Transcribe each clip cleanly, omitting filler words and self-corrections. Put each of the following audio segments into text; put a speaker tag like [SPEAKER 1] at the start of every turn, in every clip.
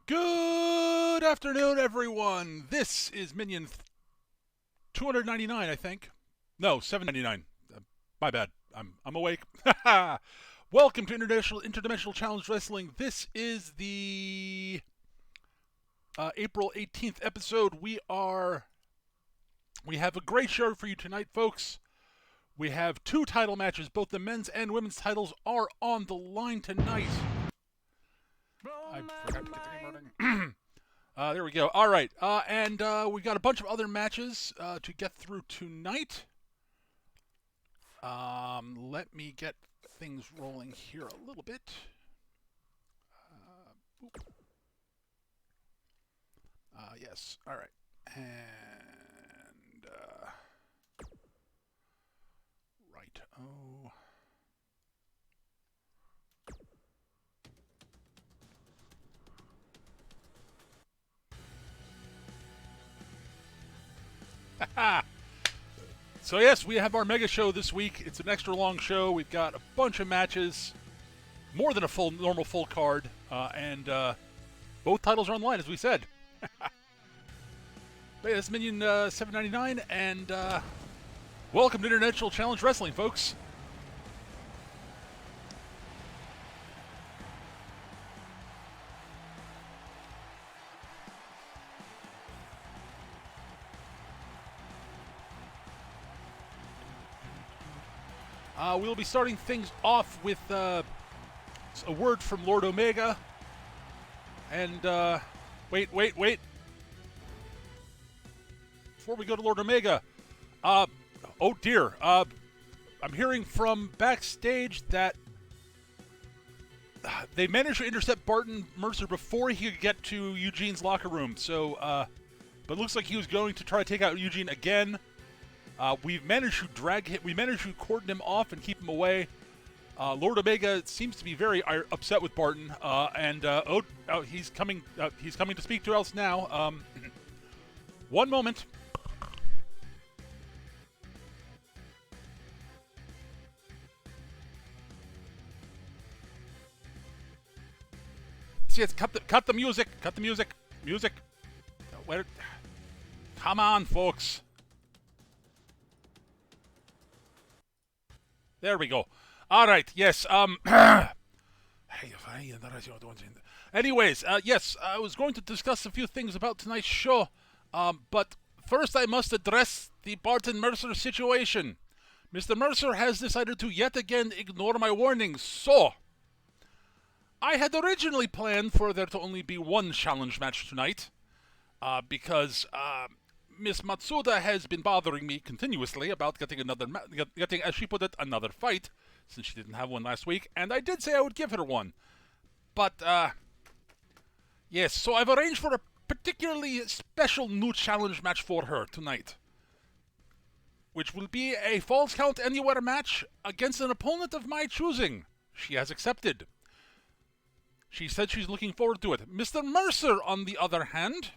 [SPEAKER 1] Good afternoon, everyone. This is Minion 299, I think. No, 799. My bad. I'm awake. Welcome to Interdimensional Challenge Wrestling. This is the April 18th episode. We have a great show for you tonight, folks. We have two title matches. Both the men's and women's titles are on the line tonight. I forgot to get the game running. There we go. All right. And we got a bunch of other matches to get through tonight. Let me get things rolling here a little bit. Yes. All right. And right. Oh. So yes, we have our mega show this week. It's an extra long show. We've got a bunch of matches, more than a normal full card, and both titles are online, as we said. But yeah, this is Minion 799, and welcome to International Challenge Wrestling, folks. We'll be starting things off with a word from Lord Omega. And, wait. Before we go to Lord Omega, oh dear, I'm hearing from backstage that they managed to intercept Barton Mercer before he could get to Eugene's locker room. So, but it looks like he was going to try to take out Eugene again. We've managed to cordon him off and keep him away. Lord Omega seems to be very upset with Barton, and he's coming to speak to us now. One moment. See, it's cut the music. Music. Where? Come on, folks. There we go. All right. Yes. Anyways, yes, I was going to discuss a few things about tonight's show, but first I must address the Barton Mercer situation. Mr. Mercer has decided to yet again ignore my warnings, so I had originally planned for there to only be one challenge match tonight, because Miss Matsuda has been bothering me continuously about getting, as she put it, another fight, since she didn't have one last week, and I did say I would give her one. But, yes, so I've arranged for a particularly special new challenge match for her tonight, which will be a Falls Count Anywhere match against an opponent of my choosing. She has accepted. She said she's looking forward to it. Mr. Mercer, on the other hand...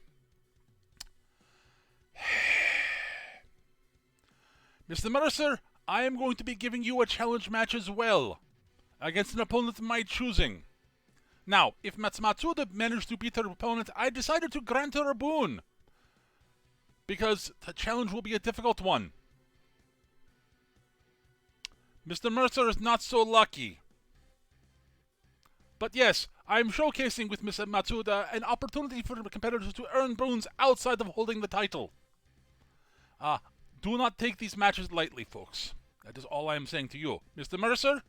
[SPEAKER 1] Mr. Mercer, I am going to be giving you a challenge match as well, against an opponent of my choosing. Now, if Matsuda managed to beat her opponent, I decided to grant her a boon, because the challenge will be a difficult one. Mr. Mercer is not so lucky. But yes, I am showcasing with Miss Matsuda an opportunity for the competitors to earn boons outside of holding the title. Do not take these matches lightly, folks. That is all I am saying to you. Mr. Mercer,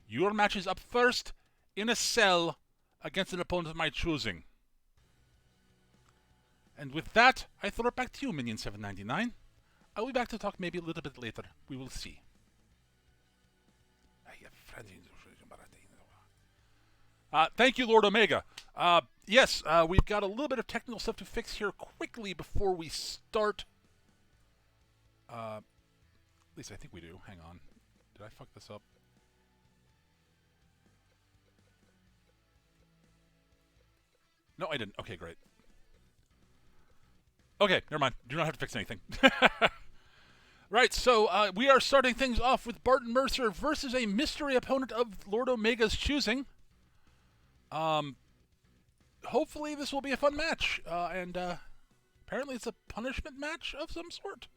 [SPEAKER 1] your match is up first in a cell against an opponent of my choosing. And with that, I throw it back to you, Minion 799. I'll be back to talk maybe a little bit later. We will see. Thank you, Lord Omega. Yes, we've got a little bit of technical stuff to fix here quickly before we start. At least I think we do. Hang on. Did I fuck this up? No, I didn't. Okay, great. Okay, never mind. Do not have to fix anything. Right, so we are starting things off with Barton Mercer versus a mystery opponent of Lord Omega's choosing. hopefully this will be a fun match. And apparently it's a punishment match of some sort.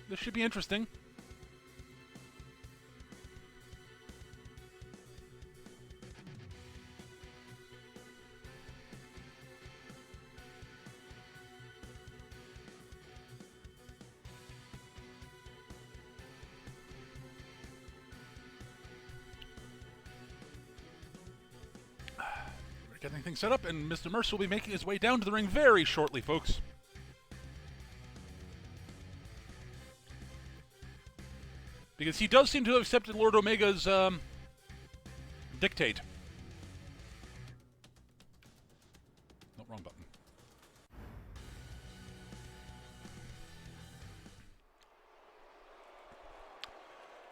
[SPEAKER 1] This should be interesting. We're getting things set up, and Mr. Mercer will be making his way down to the ring very shortly, folks. Because he does seem to have accepted Lord Omega's dictate. No, wrong button.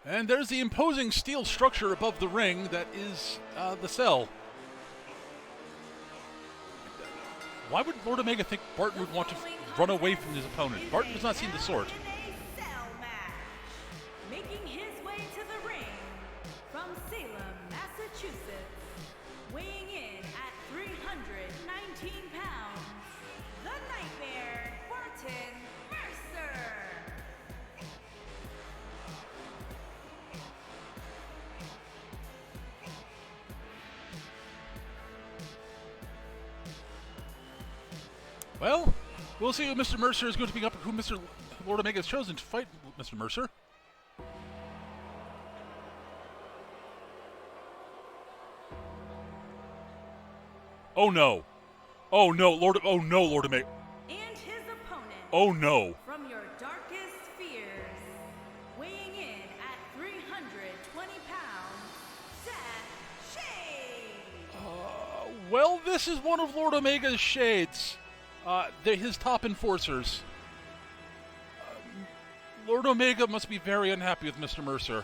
[SPEAKER 1] And there's the imposing steel structure above the ring that is the cell. Why would Lord Omega think Barton would want to run away from his opponent? Barton does not seem the sort.
[SPEAKER 2] Making his way to the ring from Salem, Massachusetts, weighing in at 319 pounds, the Nightmare, Barton Mercer.
[SPEAKER 1] Well, we'll see who Mr. Mercer is going to be up, who Mr. Lord Omega has chosen to fight Mr. Mercer. Oh no. Oh no, Lord Omega.
[SPEAKER 2] And his opponent.
[SPEAKER 1] Oh no.
[SPEAKER 2] From your darkest fears, weighing in at 320 pounds, Seth Shade.
[SPEAKER 1] Well, this is one of Lord Omega's shades. They're his top enforcers. Lord Omega must be very unhappy with Mr. Mercer.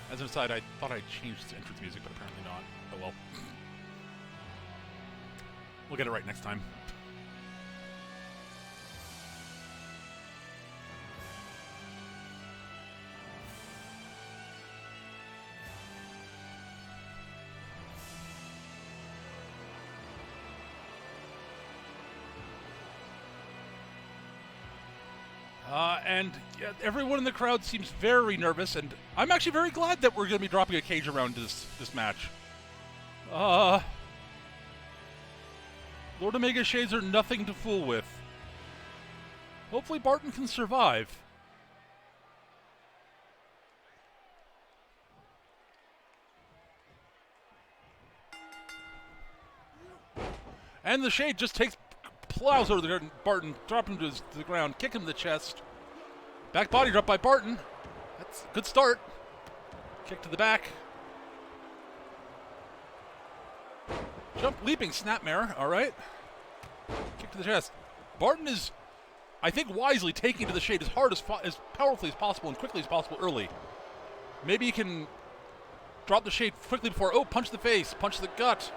[SPEAKER 1] As an aside, I thought I changed the entrance music, but apparently not. Oh well. We'll get it right next time. And everyone in the crowd seems very nervous, and I'm actually very glad that we're going to be dropping a cage around this match. Lord Omega's shades are nothing to fool with. Hopefully Barton can survive. And the shade just plows over the Barton, drop him to the ground, kick him in the chest. Back body drop by Barton. That's a good start. Kick to the back. Jump, leaping, snapmare. All right. Kick to the chest. Barton is, I think, wisely taking to the shade as hard, as powerfully as possible and quickly as possible early. Maybe he can drop the shade quickly before, punch the face, punch the gut.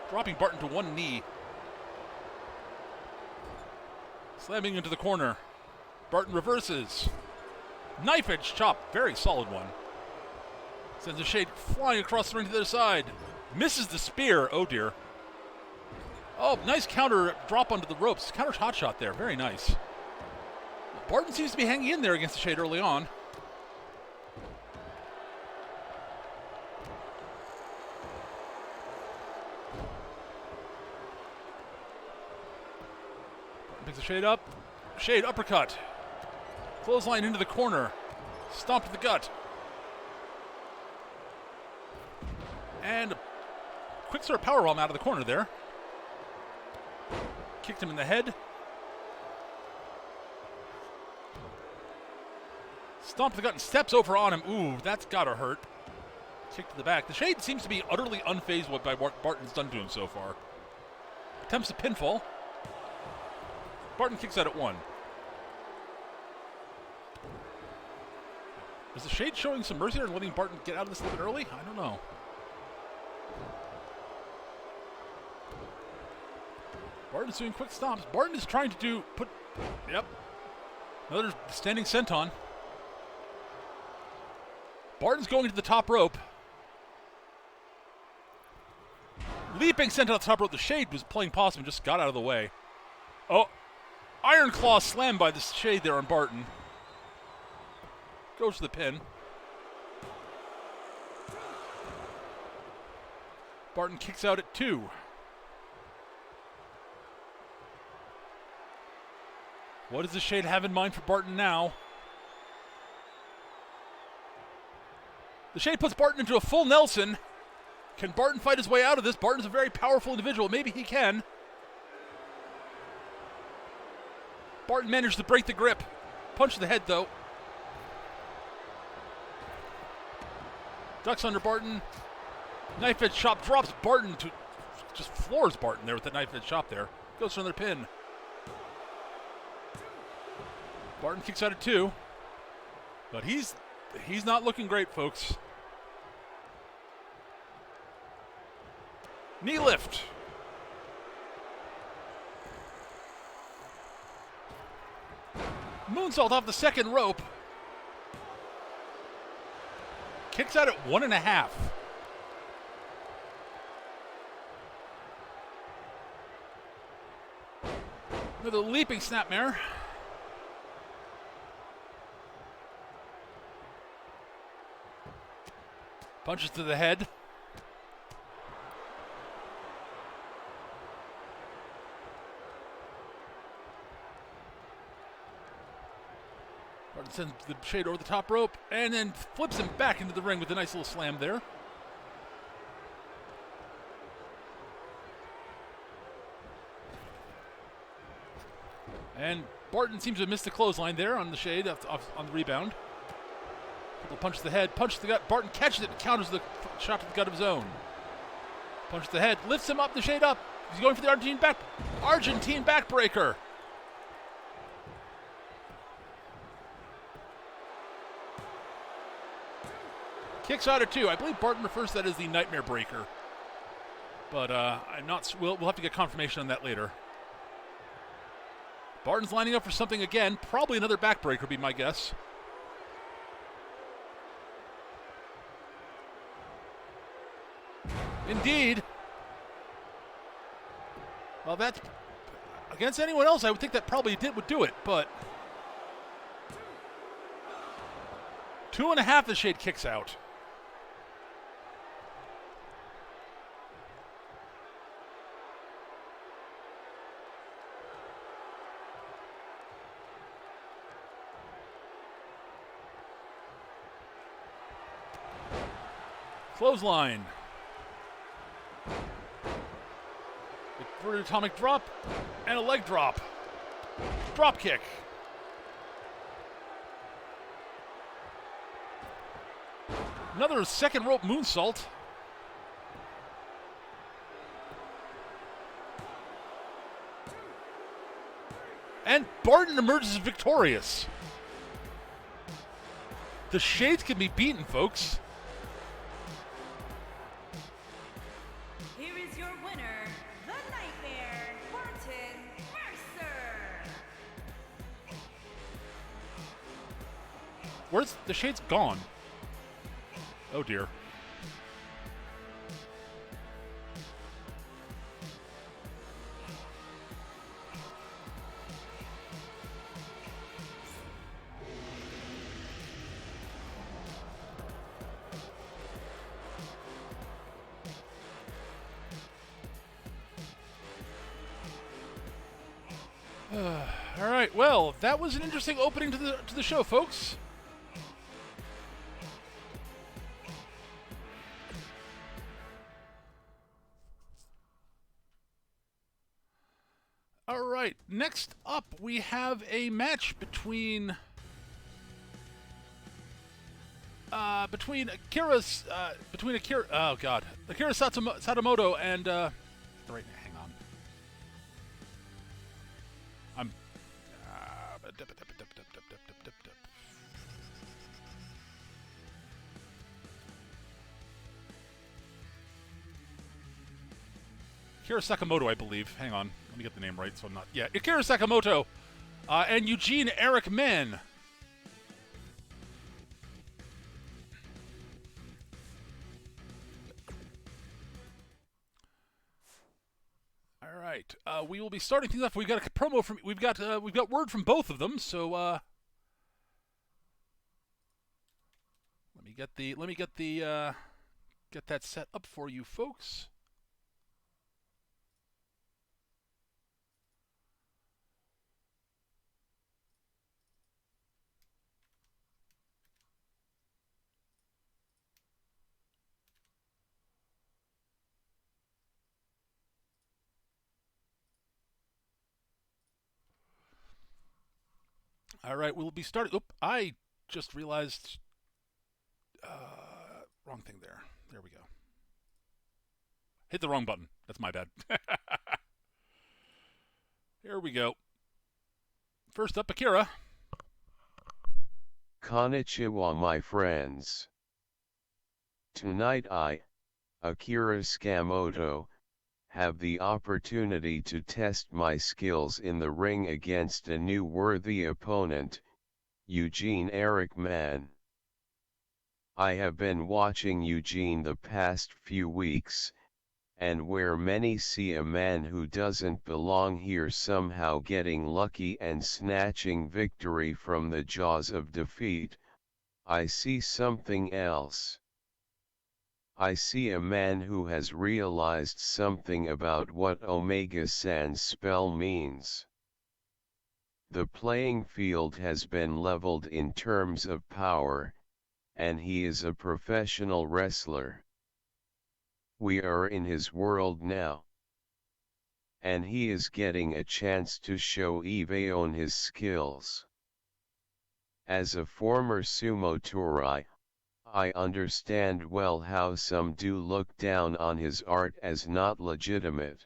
[SPEAKER 1] Dropping Barton to one knee. Slamming into the corner. Barton reverses. Knife edge chop. Very solid one. Sends the shade flying across the ring to the other side. Misses the spear. Oh dear. Oh, nice counter drop onto the ropes. Counter hot shot there. Very nice. Barton seems to be hanging in there against the shade early on. Picks the shade up. Shade uppercut. Clothesline into the corner. Stomp to the gut. And a quick sort of powerbomb out of the corner there. Kicked him in the head. Stomp to the gut and steps over on him. Ooh, that's gotta hurt. Kick to the back. The shade seems to be utterly unfazed by what Barton's done to him so far. Attempts a pinfall. Barton kicks out at one. Is the shade showing some mercy and letting Barton get out of this a little bit early? I don't know. Barton's doing quick stomps. Barton is trying to yep. Another standing senton. Barton's going to the top rope. Leaping senton on the top rope. The Shade was playing possum, just got out of the way. Oh, Iron Claw slammed by the Shade there on Barton. Goes to the pin. Barton kicks out at 2. What does the Shade have in mind for Barton now? The Shade puts Barton into a full Nelson. Can Barton fight his way out of this? Barton's a very powerful individual. Maybe he can. Barton managed to break the grip. Punch to the head, though. Ducks under Barton. Knife edge chop drops Barton to... Just floors Barton there with the knife edge chop there. Goes for another pin. Barton kicks out at 2. But he's not looking great, folks. Knee lift. Moonsault off the second rope. Kicks out at 1.5. Another leaping snapmare. Punches to the head. Barton sends the Shade over the top rope and then flips him back into the ring with a nice little slam there. And Barton seems to have missed the clothesline there on the Shade on the rebound. Couple punches to the head, punch to the gut. Barton catches it and counters the shot to the gut of his own. Punch to the head, lifts him up, the Shade up. He's going for the Argentine backbreaker. Kicks out at 2. I believe Barton refers to that as the Nightmare Breaker. But I'm not. We'll have to get confirmation on that later. Barton's lining up for something again. Probably another backbreaker would be my guess. Indeed. Well, that's against anyone else. I would think that probably would do it, but 2.5. The Shade kicks out. Clothesline. Inverted atomic drop and a leg drop. Drop kick. Another second rope moonsault. And Barton emerges victorious. The Shades can be beaten, folks.
[SPEAKER 2] Here is your winner, the Nightmare, Barton Mercer.
[SPEAKER 1] Where's the Shade's gone? Oh dear. All right, well, that was an interesting opening to the show, folks. All right, next up we have a match between Akira Satomoto and right, hang on. I'm Akira Sakamoto, I believe. Hang on. Let me get the name right so I'm not... Yeah, Akira Sakamoto and Eugene Eric Mann. All right, we will be starting things off. We've got a promo from... We've got word from both of them, so... Let me get that set up for you folks. All right, we'll be starting. Oop, I just realized. Wrong thing there. There we go. Hit the wrong button. That's my bad. Here we go. First up, Akira.
[SPEAKER 3] Konnichiwa, my friends. Tonight I, Akira Sakamoto, have the opportunity to test my skills in the ring against a new worthy opponent, Eugene Eric Mann. I have been watching Eugene the past few weeks, and where many see a man who doesn't belong here somehow getting lucky and snatching victory from the jaws of defeat, I see something else. I see a man who has realized something about what Omega-san's spell means. The playing field has been leveled in terms of power, and he is a professional wrestler. We are in his world now. And he is getting a chance to show on his skills. As a former sumo torai, I understand well how some do look down on his art as not legitimate.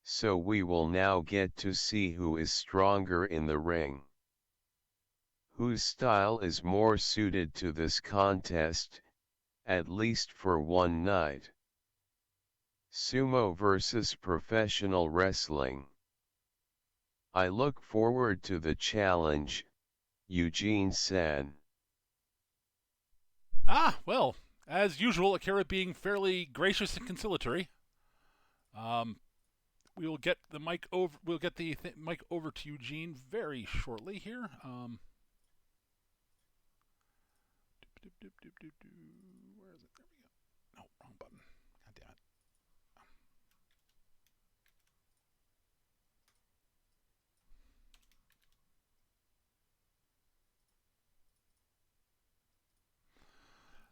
[SPEAKER 3] So we will now get to see who is stronger in the ring. Whose style is more suited to this contest, at least for one night. Sumo versus professional wrestling. I look forward to the challenge, Eugene-san.
[SPEAKER 1] Ah, well, as usual, Akira being fairly gracious and conciliatory. We will get the mic over. We'll get the mic over to Eugene very shortly here. Where is it? There we go. No, wrong button. God damn it.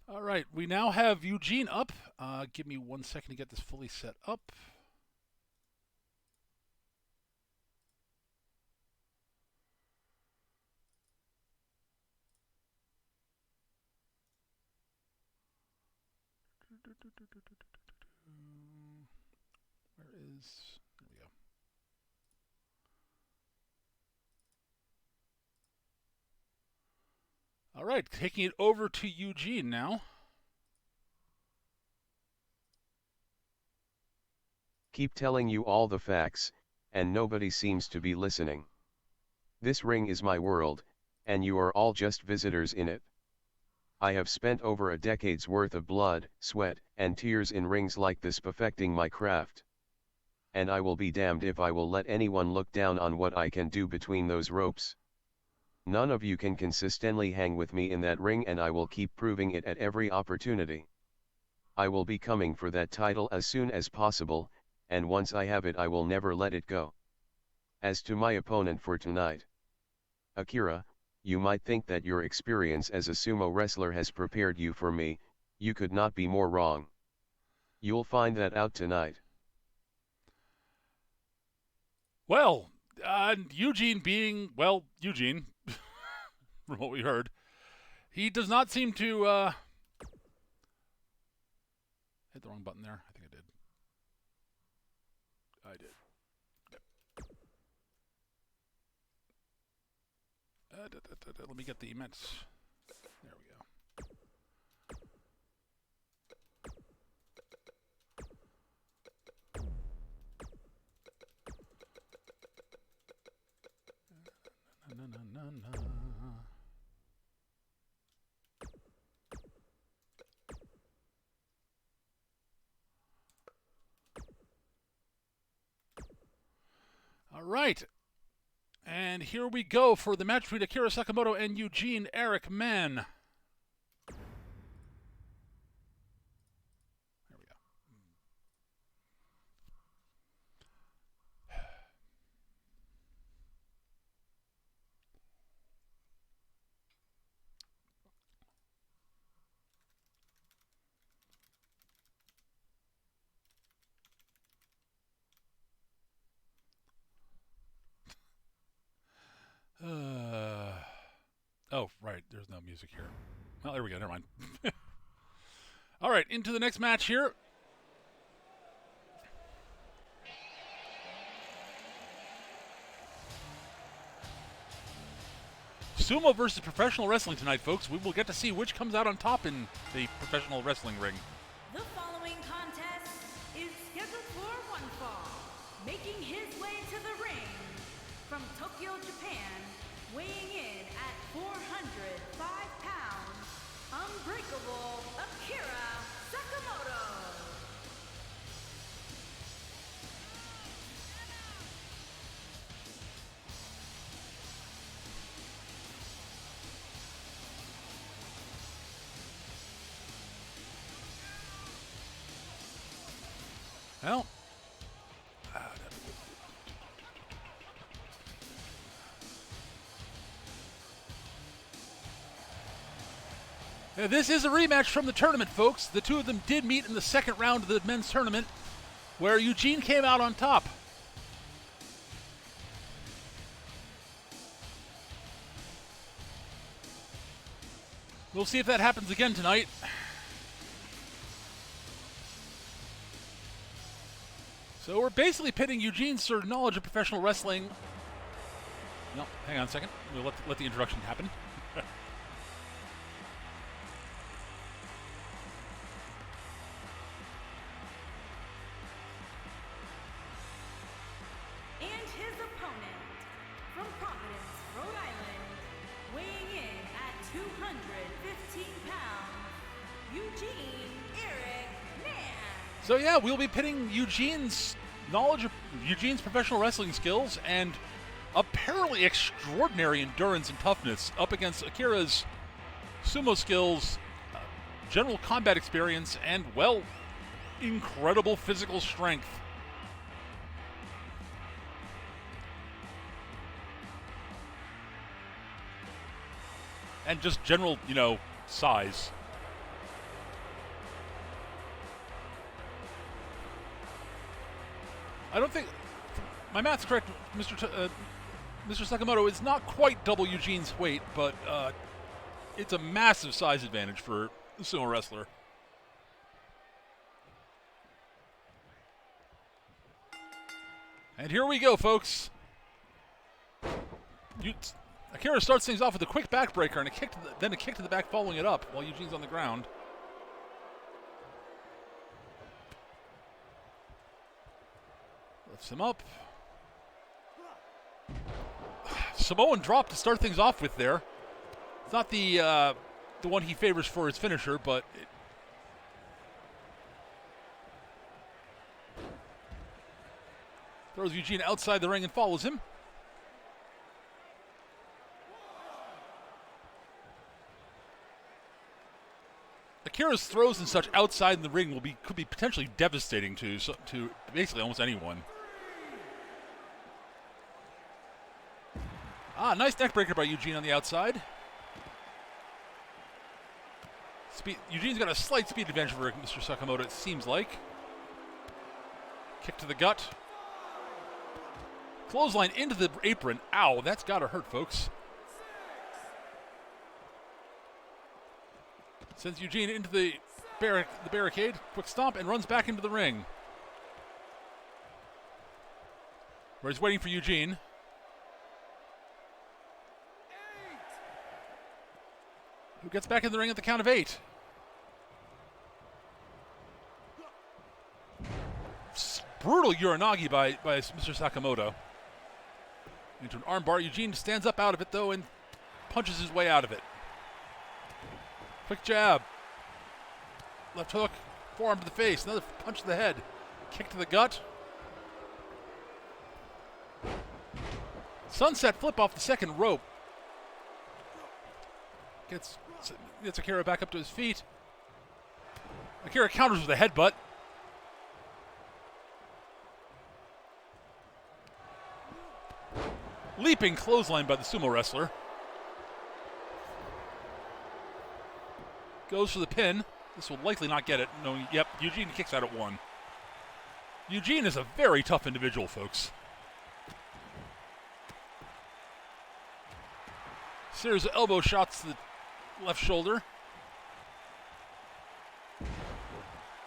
[SPEAKER 1] All right, we now have Eugene up. Give me 1 second to get this fully set up. Where is... There we go. All right, taking it over to Eugene now.
[SPEAKER 3] Keep telling you all the facts, and nobody seems to be listening. This ring is my world, and you are all just visitors in it. I have spent over a decade's worth of blood, sweat, and tears in rings like this perfecting my craft. And I will be damned if I will let anyone look down on what I can do between those ropes. None of you can consistently hang with me in that ring, and I will keep proving it at every opportunity. I will be coming for that title as soon as possible, and once I have it I will never let it go. As to my opponent for tonight, Akira, you might think that your experience as a sumo wrestler has prepared you for me. You could not be more wrong. You'll find that out tonight.
[SPEAKER 1] Well, Eugene being, well, Eugene, from what we heard, he does not seem to hit the wrong button there. I think I did. I did. Let me get the immense. There we go. All right. And here we go for the match between Akira Sakamoto and Eugene Eric Mann. There we go. Oh, right. There's no music here. Well, there we go. Never mind. All right, into the next match here. Sumo versus professional wrestling tonight, folks. We will get to see which comes out on top in the professional wrestling ring.
[SPEAKER 2] The following contest is scheduled for one fall. Making his way to the ring from Tokyo, Japan, weighing in at 405 pounds, unbreakable Akira Sakamoto.
[SPEAKER 1] Well, this is a rematch from the tournament, folks. The two of them did meet in the second round of the men's tournament, where Eugene came out on top. We'll see if that happens again tonight. So we're basically pitting Eugene's sort of knowledge of professional wrestling. No, hang on a second. We'll let the introduction happen.
[SPEAKER 2] And his opponent from Providence, Rhode Island, weighing in at 215 pounds, Eugene Eric Mann.
[SPEAKER 1] So yeah, we'll be pitting Eugene's knowledge of Eugene's professional wrestling skills and apparently extraordinary endurance and toughness up against Akira's sumo skills, general combat experience, and, well, incredible physical strength. And just general, size. I don't think my math's correct, Mr. Sakamoto is not quite double Eugene's weight, but it's a massive size advantage for a sumo wrestler. And here we go, folks. Akira starts things off with a quick backbreaker and then a kick to the back following it up while Eugene's on the ground. Lifts him up. Samoan drop to start things off with there. It's not the one he favors for his finisher, but throws Eugene outside the ring and follows him. Akira's throws and such outside in the ring could be potentially devastating to basically almost anyone. Nice neck breaker by Eugene on the outside. Eugene's got a slight speed advantage over Mr. Sakamoto, it seems like. Kick to the gut. Clothesline into the apron. Ow, that's got to hurt, folks. Sends Eugene into the barricade. Quick stomp and runs back into the ring, where he's waiting for Eugene. Who gets back in the ring at the count of 8. Brutal Uranagi by Mr. Sakamoto. Into an armbar. Eugene stands up out of it, though, and punches his way out of it. Quick jab. Left hook. Forearm to the face. Another punch to the head. Kick to the gut. Sunset flip off the second rope. Gets Akira back up to his feet. Akira counters with a headbutt. Leaping clothesline by the sumo wrestler. Goes for the pin. This will likely not get it. No, yep, Eugene kicks out at 1. Eugene is a very tough individual, folks. Series of elbow shots to the left shoulder.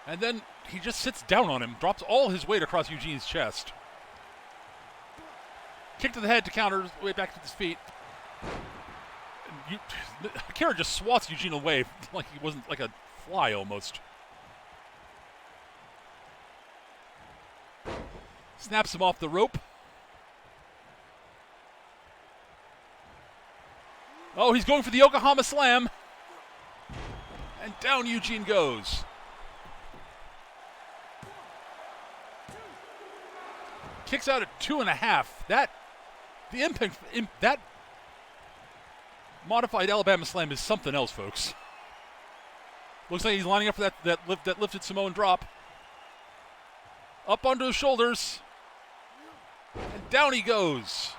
[SPEAKER 1] And then he just sits down on him, drops all his weight across Eugene's chest. Kick to the head to counter his way back to his feet. Akira just swats Eugene away like he wasn't, like a fly almost. Snaps him off the rope. Oh, he's going for the Yokohama Slam. And down Eugene goes. Kicks out at 2.5. The impact, that modified Alabama Slam is something else, folks. Looks like he's lining up for that lifted Samoan drop. Up onto his shoulders. And down he goes.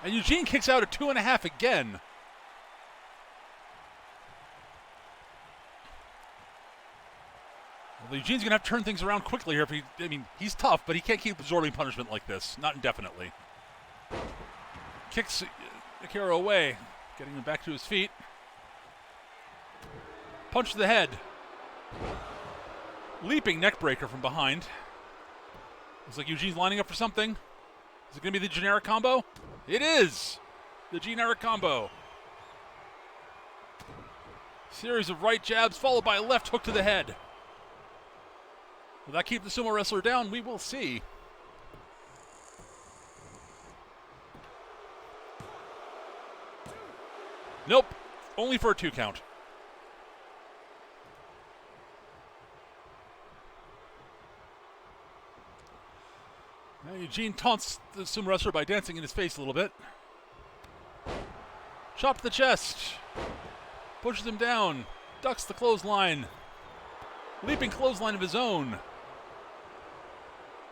[SPEAKER 1] And Eugene kicks out at 2.5 again. Well, Eugene's going to have to turn things around quickly here. He's tough, but he can't keep absorbing punishment like this. Not indefinitely. Kicks Akira away, getting him back to his feet. Punch to the head. Leaping neckbreaker from behind. Looks like Eugene's lining up for something. Is it going to be the generic combo? It is! The generic combo. Series of right jabs followed by a left hook to the head. Will that keep the sumo wrestler down? We will see. Nope. Only for a 2 count. Now Eugene taunts the sumo wrestler by dancing in his face a little bit. Chop to the chest. Pushes him down. Ducks the clothesline. Leaping clothesline of his own.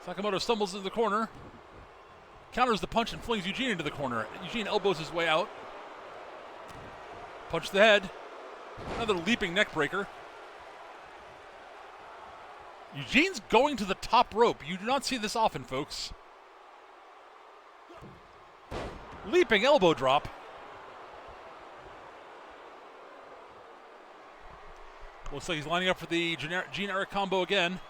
[SPEAKER 1] Sakamoto stumbles into the corner. Counters the punch and flings Eugene into the corner. Eugene elbows his way out. Punch to the head. Another leaping neck breaker. Eugene's going to the top rope. You do not see this often, folks. Leaping elbow drop. Looks like he's lining up for the generic combo again.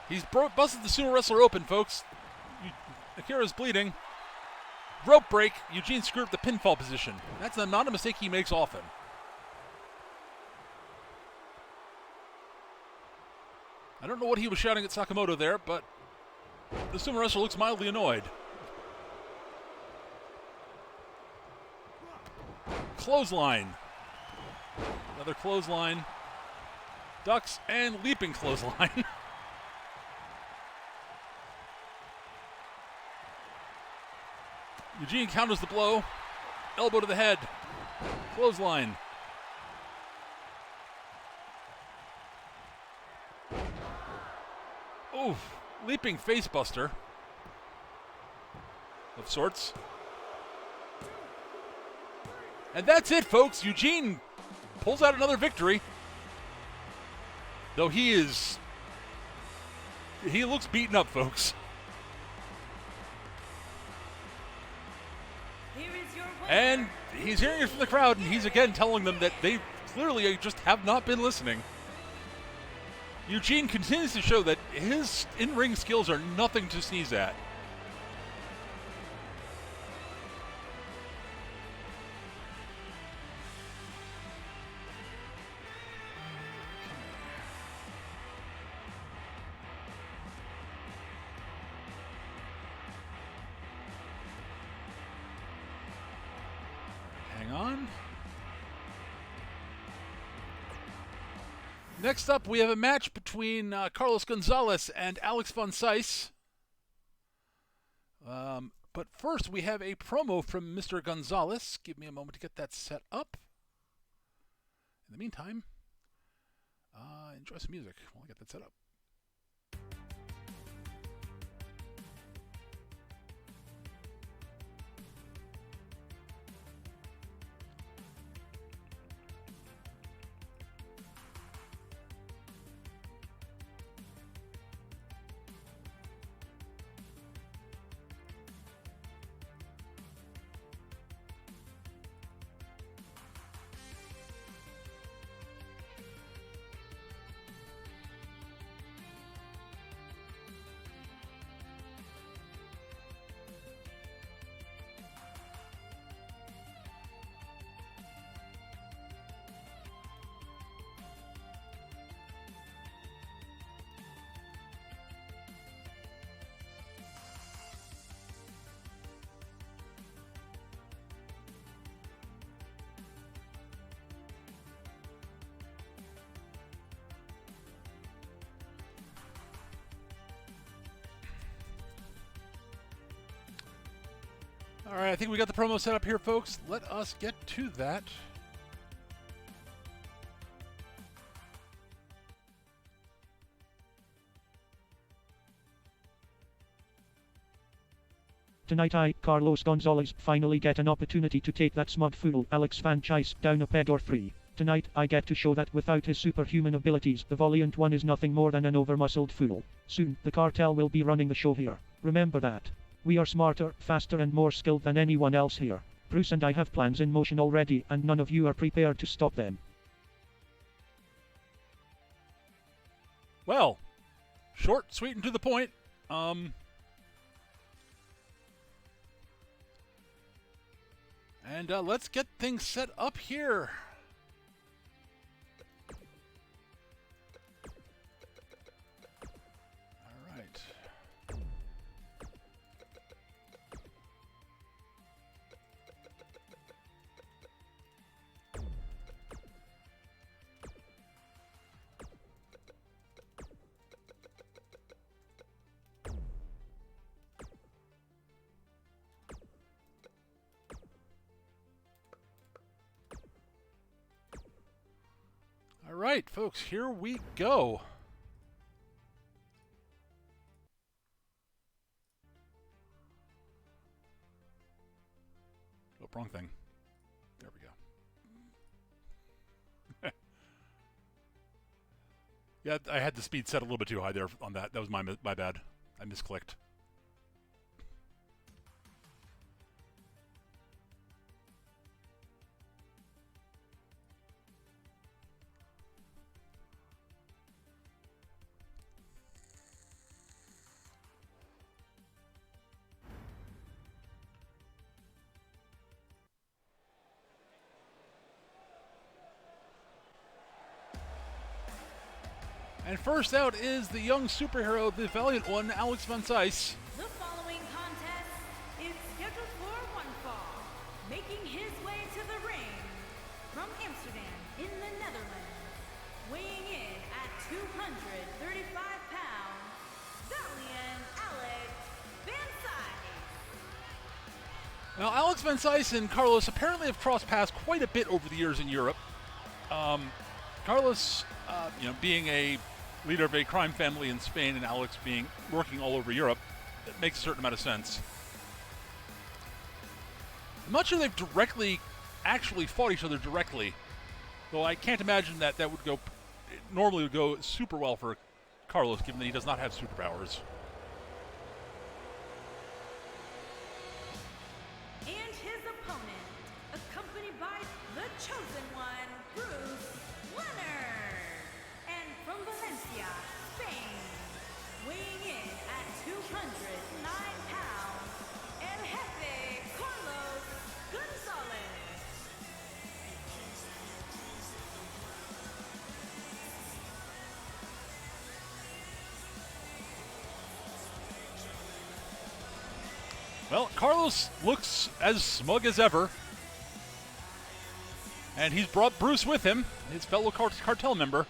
[SPEAKER 1] He's busted the sumo wrestler open, folks. Akira's bleeding. Rope break. Eugene screwed up the pinfall position. That's not a mistake he makes often. I don't know what he was shouting at Sakamoto there, but the sumo wrestler looks mildly annoyed. Clothesline. Another clothesline. Ducks and leaping clothesline. Eugene counters the blow. Elbow to the head. Clothesline. Oof. Leaping facebuster. Of sorts. And that's it, folks. Eugene pulls out another victory. Though he looks beaten up, folks. And he's hearing it from the crowd, and he's again telling them that they clearly just have not been listening. Eugene continues to show that his in-ring skills are nothing to sneeze at. Hang on. Next up, we have a match between Carlos Gonzalez and Alex von Seiss. But first, we have a promo from Mr. Gonzalez. Give me a moment to get that set up. In the meantime, enjoy some music while I get that set up. All right, I think we got the promo set up here, folks. Let us get to that.
[SPEAKER 4] Tonight I, Carlos Gonzalez, finally get an opportunity to take that smug fool, Alex von Seiss, down a peg or three. Tonight, I get to show that without his superhuman abilities, the Valiant One is nothing more than an over-muscled fool. Soon, the cartel will be running the show here. Remember that. We are smarter, faster and more skilled than anyone else here. Bruce and I have plans in motion already, and none of you are prepared to stop them.
[SPEAKER 1] Well, short, sweet, and to the point. And let's get things set up here. All right. All right, folks, here we go. Oh, wrong thing. There we go. Yeah, I had the speed set a little bit too high there on that. That was my bad. I misclicked. And first out is the young superhero, the Valiant One, Alex von Seiss.
[SPEAKER 2] The following contest is scheduled for one fall, making his way to the ring from Amsterdam in the Netherlands, weighing in at 235 pounds, Valiant Alex von Seiss.
[SPEAKER 1] Now, Alex von Seiss and Carlos apparently have crossed paths quite a bit over the years in Europe. Carlos, being a leader of a crime family in Spain, and Alex working all over Europe, it makes a certain amount of sense. I'm not sure they've actually fought each other directly, though I can't imagine that would go, normally would go super well for Carlos, given that he does not have superpowers.
[SPEAKER 2] And his opponent, accompanied by the chosen one, Bruce Leonard. And from Valencia, Spain, weighing in at 209 pounds, El Jefe Carlos Gonzalez.
[SPEAKER 1] Well, Carlos looks as smug as ever. And he's brought Bruce with him, his fellow cartel member.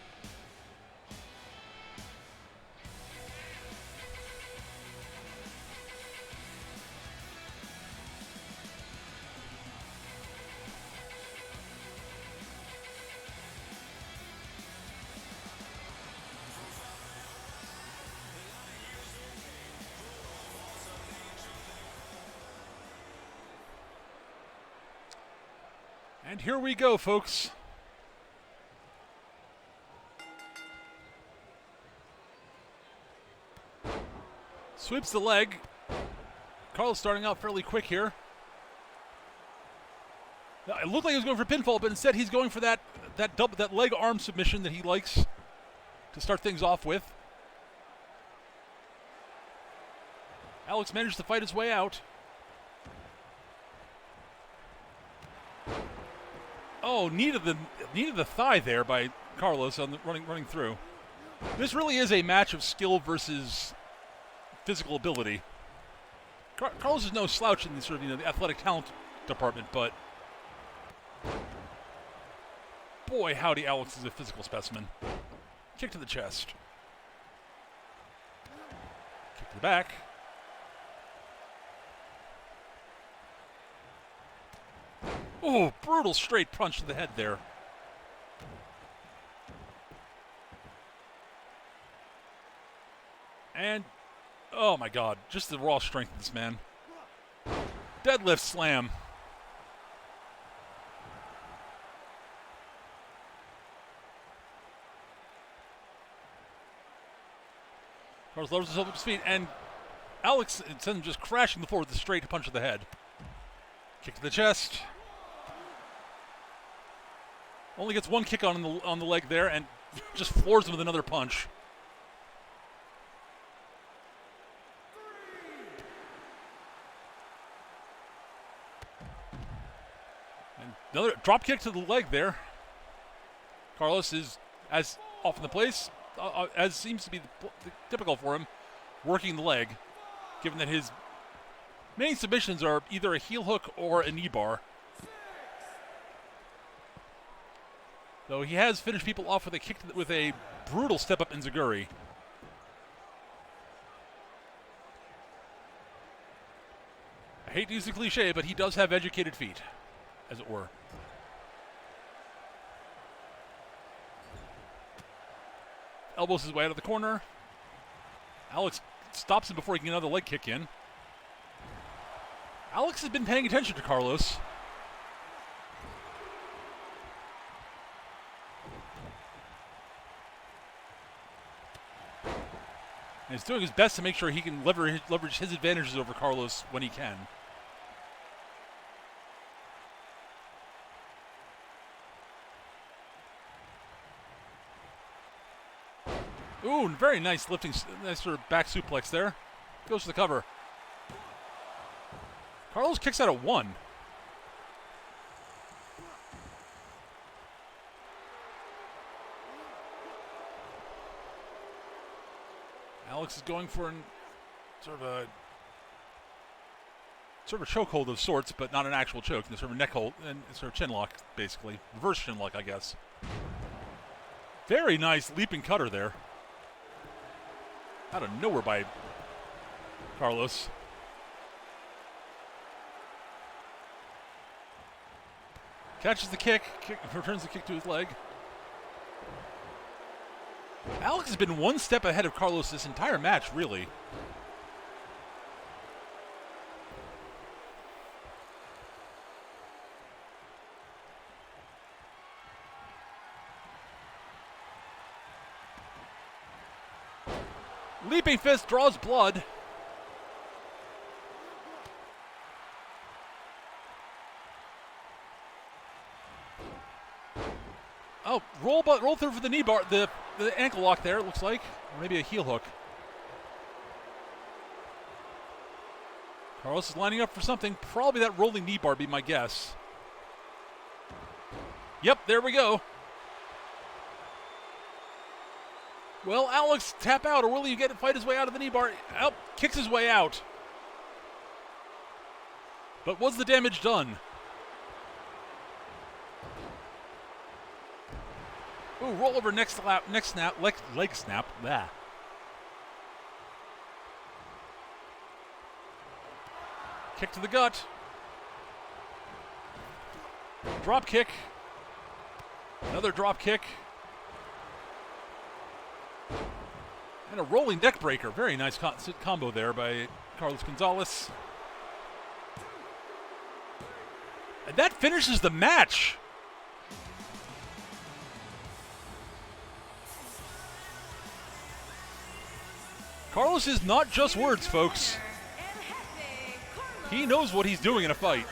[SPEAKER 1] And here we go, folks. Sweeps the leg. Carlos starting out fairly quick here. It looked like he was going for pinfall, but instead he's going for that leg arm submission that he likes to start things off with. Alex managed to fight his way out. Oh, knee to the thigh there by Carlos on the running through. This really is a match of skill versus physical ability. Carlos is no slouch in the sort of the athletic talent department, but boy, howdy, Alex is a physical specimen. Kick to the chest. Kick to the back. Oh, brutal straight punch to the head there. And, oh my God, just the raw strength of this man. Deadlift slam. Carlos lowers himself up to his feet, and Alex sends him just crashing the floor with a straight punch to the head. Kick to the chest. Only gets one kick on the leg there, and just floors him with another punch. And another drop kick to the leg there. Carlos is as off in the place as seems to be typical for him, working the leg, given that his main submissions are either a heel hook or a knee bar. Though he has finished people off with a kick with a brutal step up enziguri. I hate to use the cliche, but he does have educated feet, as it were. Elbows his way out of the corner. Alex stops him before he can get another leg kick in. Alex has been paying attention to Carlos. And he's doing his best to make sure he can leverage his advantages over Carlos when he can. Ooh, very nice lifting, nice sort of back suplex there. Goes for the cover. Carlos kicks out at 1. Alex is going for sort of a chokehold of sorts, but not an actual choke. Sort of a neck hold and sort of chin lock, basically. Reverse chin lock, I guess. Very nice leaping cutter there. Out of nowhere by Carlos. Catches the kick, returns the kick to his leg. Alex has been one step ahead of Carlos this entire match, really. Leaping fist draws blood. Oh, roll through for the knee bar, the ankle lock there, it looks like. Or maybe a heel hook. Carlos is lining up for something. Probably that rolling knee bar, be my guess. Yep, there we go. Will Alex tap out, or will he fight his way out of the knee bar? Oh, kicks his way out. But was the damage done? Ooh, roll over next snap, leg snap. Blah. Kick to the gut. Drop kick. Another drop kick. And a rolling neck breaker. Very nice combo there by Carlos Gonzalez. And that finishes the match. Carlos is not just words, folks. He knows what he's doing in a fight.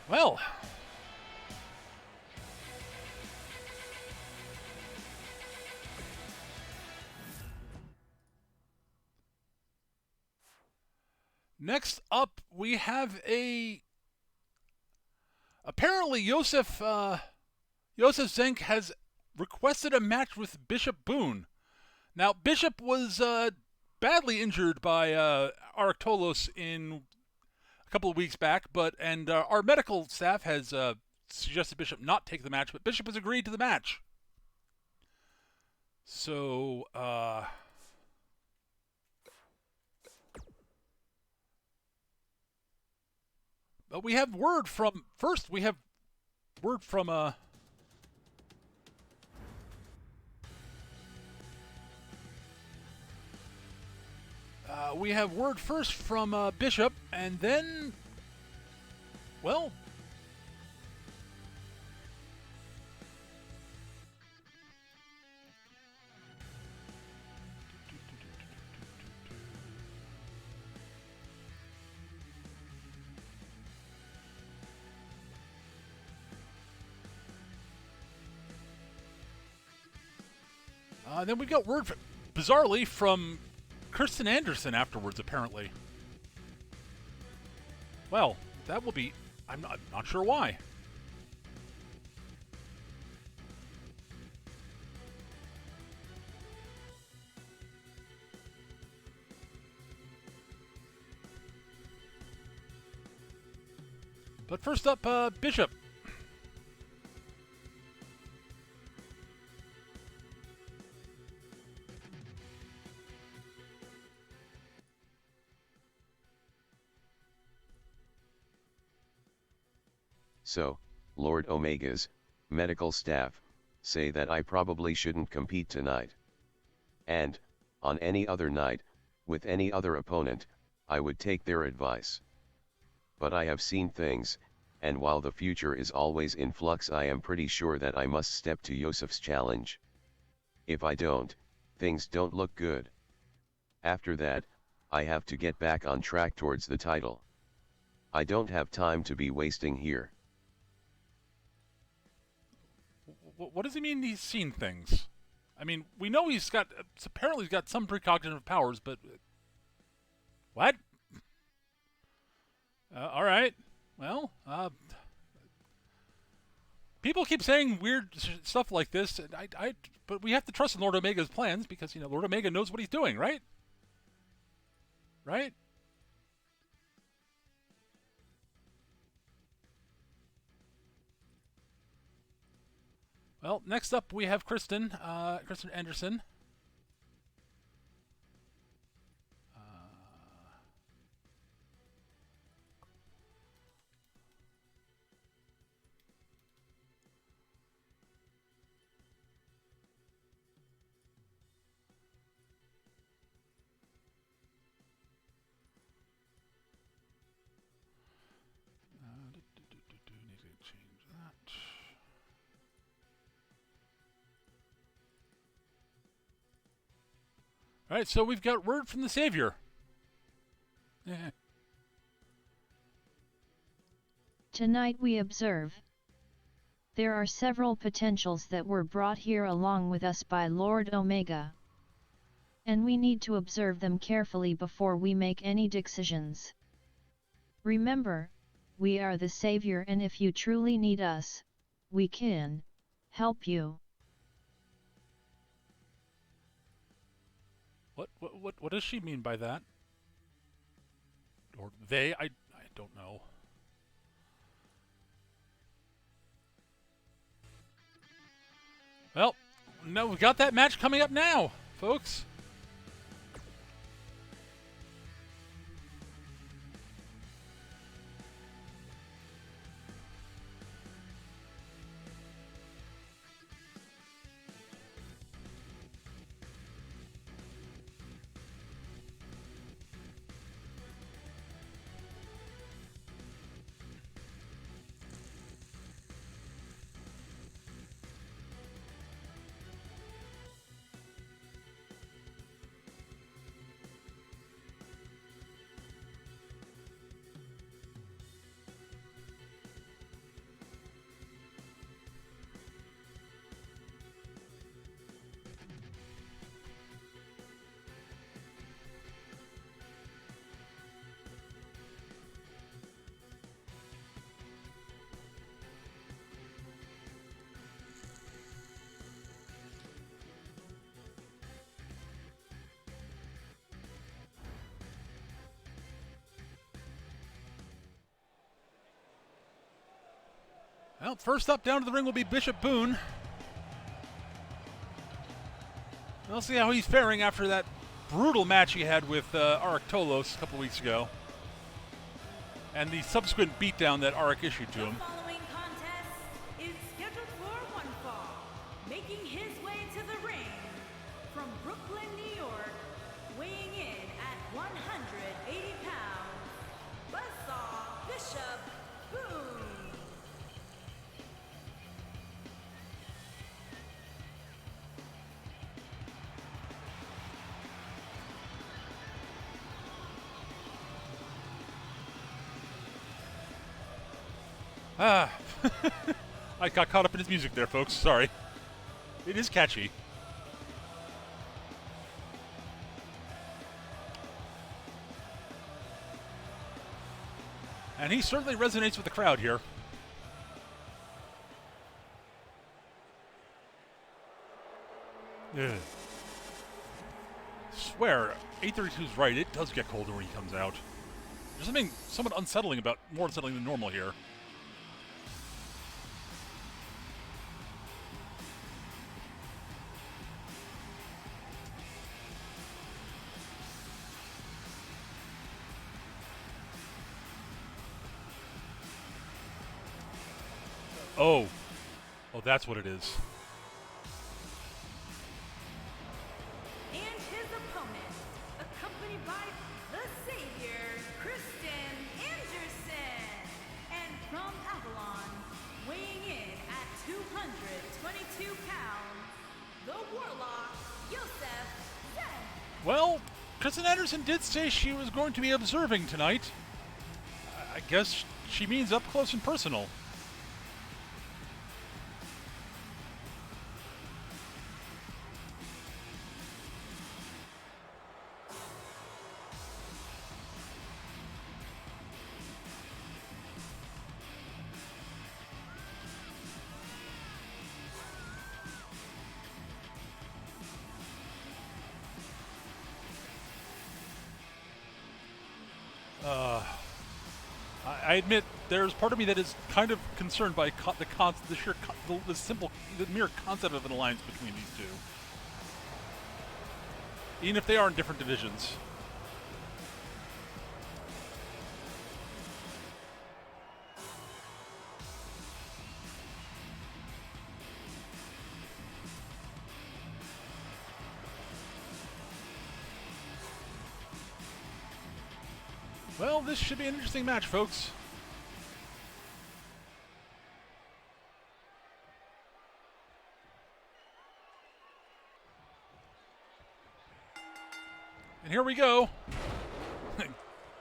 [SPEAKER 1] Well, next up we have apparently Josef Zenk has requested a match with Bishop Boone. Now Bishop was badly injured by Arctolos in a couple of weeks back, and our medical staff has suggested Bishop not take the match, but Bishop has agreed to the match. So, but we have word from we have word first from Bishop, and then, well, then we got word, bizarrely, from Kirsten Anderson afterwards, apparently. Well, that will be... I'm not sure why. But first up, Bishop.
[SPEAKER 3] So, Lord Omega's medical staff say that I probably shouldn't compete tonight. And, on any other night, with any other opponent, I would take their advice. But I have seen things, and while the future is always in flux, I am pretty sure that I must step to Yosef's challenge. If I don't, things don't look good. After that, I have to get back on track towards the title. I don't have time to be wasting here.
[SPEAKER 1] What does he mean he's seen things? I mean, we know apparently he's got some precognitive powers, but... What? All right. Well, people keep saying weird stuff like this, and but we have to trust in Lord Omega's plans, because, Lord Omega knows what he's doing, right? Right? Well, next up we have Kristen Anderson. Need to change that. All right, so we've got word from the Savior.
[SPEAKER 5] Tonight we observe. There are several potentials that were brought here along with us by Lord Omega. And we need to observe them carefully before we make any decisions. Remember, We are the savior, and if you truly need us, we can help you.
[SPEAKER 1] What does she mean by that? Or they? I don't know. Well, no, we've got that match coming up now, folks. Well, first up down to the ring will be Bishop Boone. We'll see how he's faring after that brutal match he had with Arik Tolos a couple weeks ago. And the subsequent beatdown that Arik issued to
[SPEAKER 2] The
[SPEAKER 1] him.
[SPEAKER 2] following contest is scheduled for one fall. Making his way to the ring from Brooklyn, New York, weighing in at 180 pounds, Buzzsaw Bishop Boone.
[SPEAKER 1] Ah, I got caught up in his music there, folks. Sorry. It is catchy. And he certainly resonates with the crowd here. Ugh. Swear, 832's right. It does get colder when he comes out. There's something somewhat unsettling about, more unsettling than normal here. Oh. Oh, that's what it is.
[SPEAKER 2] And his opponent, accompanied by the Savior, Kristen Anderson. And from Avalon, weighing in at 222 pounds, the Warlock, Yosef Zen.
[SPEAKER 1] Well, Kristen Anderson did say she was going to be observing tonight. I guess she means up close and personal. I admit there's part of me that is kind of concerned by the mere concept of an alliance between these two, even if they are in different divisions. Well, this should be an interesting match, folks. And here we go.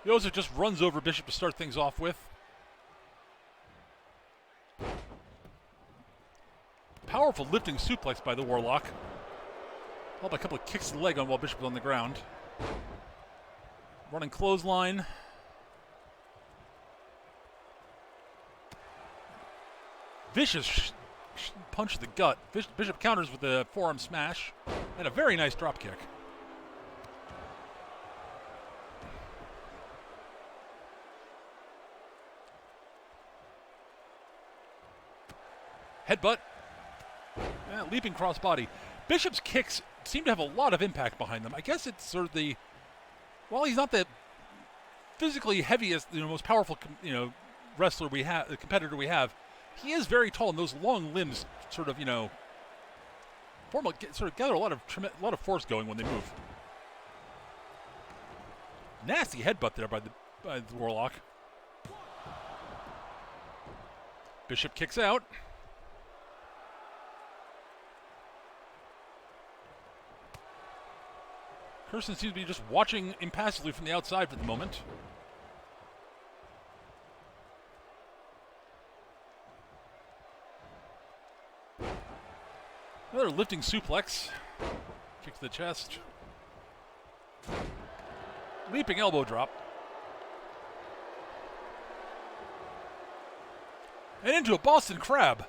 [SPEAKER 1] Yosef just runs over Bishop to start things off with. Powerful lifting suplex by the Warlock. Followed by a couple of kicks to the leg on while Bishop was on the ground. Running clothesline. vicious punch to the gut. Bishop counters with a forearm smash and a very nice drop kick. Headbutt. Leaping crossbody. Bishop's kicks seem to have a lot of impact behind them. I guess it's sort of the, while he's not the physically heaviest, most powerful, wrestler we have, the competitor we have, he is very tall, and those long limbs sort of, gather a lot of force going when they move. Nasty headbutt there by the Warlock. Bishop kicks out. Kirsten seems to be just watching impassively from the outside for the moment. Another lifting suplex. Kick to the chest. Leaping elbow drop. And into a Boston Crab,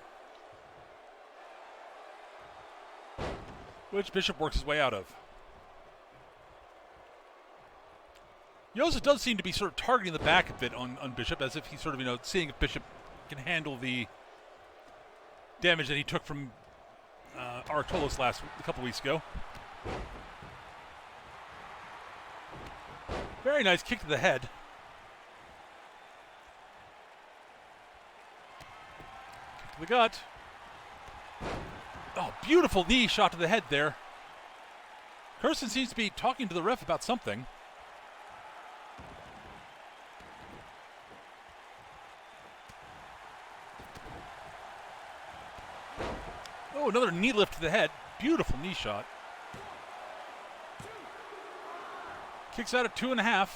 [SPEAKER 1] which Bishop works his way out of. Yosef does seem to be sort of targeting the back a bit on Bishop, as if he's sort of, seeing if Bishop can handle the damage that he took from Artolos a couple weeks ago. Very nice kick to the head. Kick to the gut. Oh, beautiful knee shot to the head there. Kirsten seems to be talking to the ref about something. Oh, another knee lift to the head. Beautiful knee shot. Kicks out at 2.5.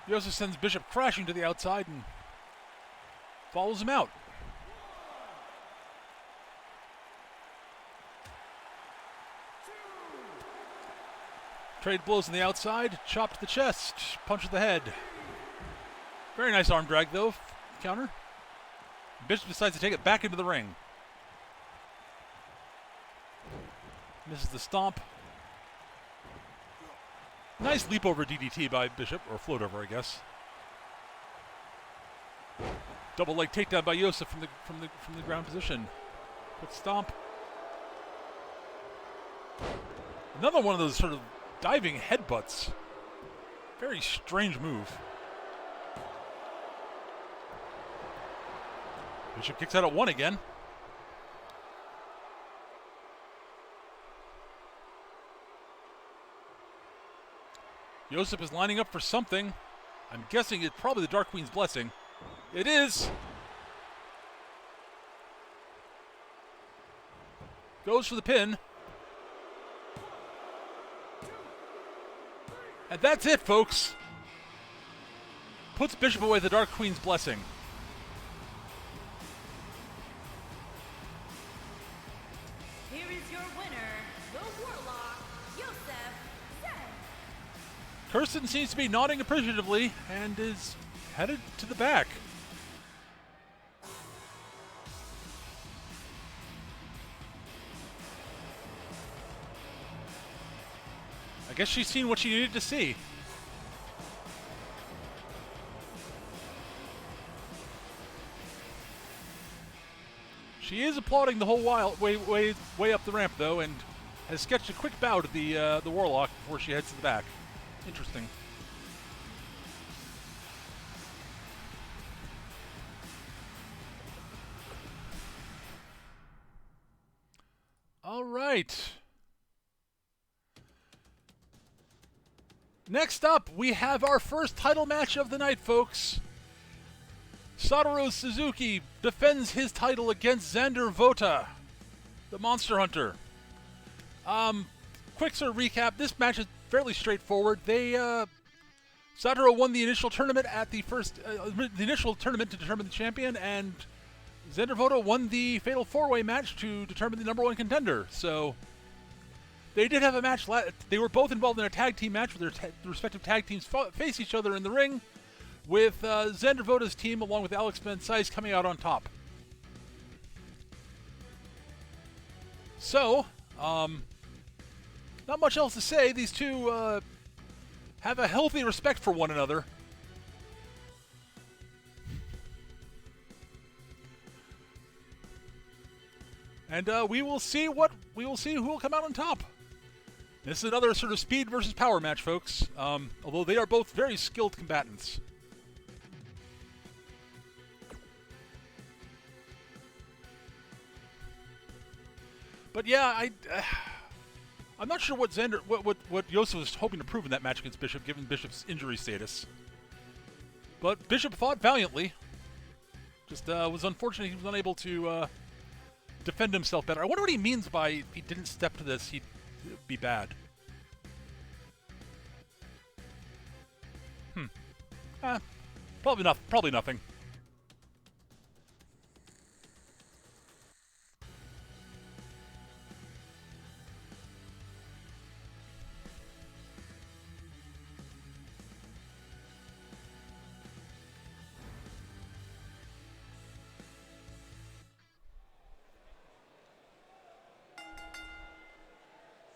[SPEAKER 1] Yosef sends Bishop crashing to the outside and follows him out. Trade blows on the outside, chop to the chest, punch to the head. Very nice arm drag though, counter. Bishop decides to take it back into the ring. Misses the stomp. Nice leap over DDT by Bishop, or float over, I guess. Double leg takedown by Yosef from the ground position. Quick stomp. Another one of those sort of diving headbutts. Very strange move. Bishop kicks out at 1 again. Yosef is lining up for something. I'm guessing it's probably the Dark Queen's Blessing. It is. Goes for the pin. And that's it, folks. Puts Bishop away with the Dark Queen's Blessing.
[SPEAKER 2] Here is your winner, the Warlock, Yosef Zen.
[SPEAKER 1] Kirsten seems to be nodding appreciatively and is headed to the back. I guess she's seen what she needed to see. She is applauding the whole while, way up the ramp though, and has sketched a quick bow to the Warlock before she heads to the back. Interesting. All right. Next up, we have our first title match of the night, folks. Satoru Suzuki defends his title against Xander Vota, the Monster Hunter. Quick sort of recap. This match is fairly straightforward. Satoru won the initial tournament at the initial tournament to determine the champion, and Xander Voda won the Fatal 4-Way match to determine the #1 contender. So they did have a match. They were both involved in a tag team match where their respective tag teams face each other in the ring, with Xander Voda's team along with Alex Bensais coming out on top. So, not much else to say. These two have a healthy respect for one another. And we will see who will come out on top. This is another sort of speed versus power match, folks. Although they are both very skilled combatants. But yeah, I'm not sure what Yosef was hoping to prove in that match against Bishop, given Bishop's injury status. But Bishop fought valiantly. Just was unfortunate he was unable to defend himself better. I wonder what he means by if he didn't step to this, he'd be bad. Probably nothing.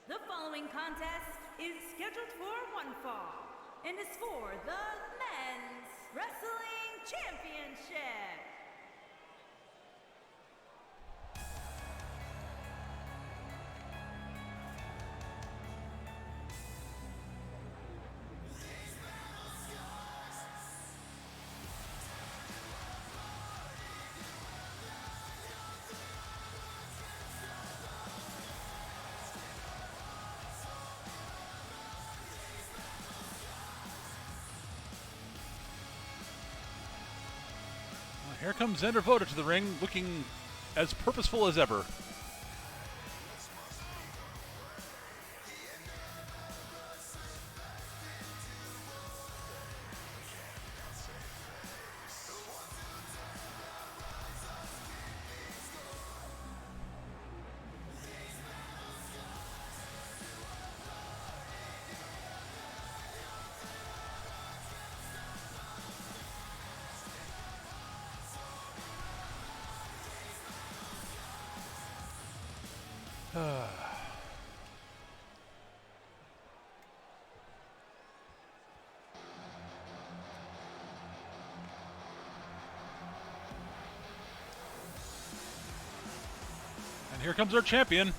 [SPEAKER 2] The following contest is scheduled for one fall and is for the Men's Wrestling Championship.
[SPEAKER 1] Here comes Xander Voda to the ring, looking as purposeful as ever. And here comes our champion.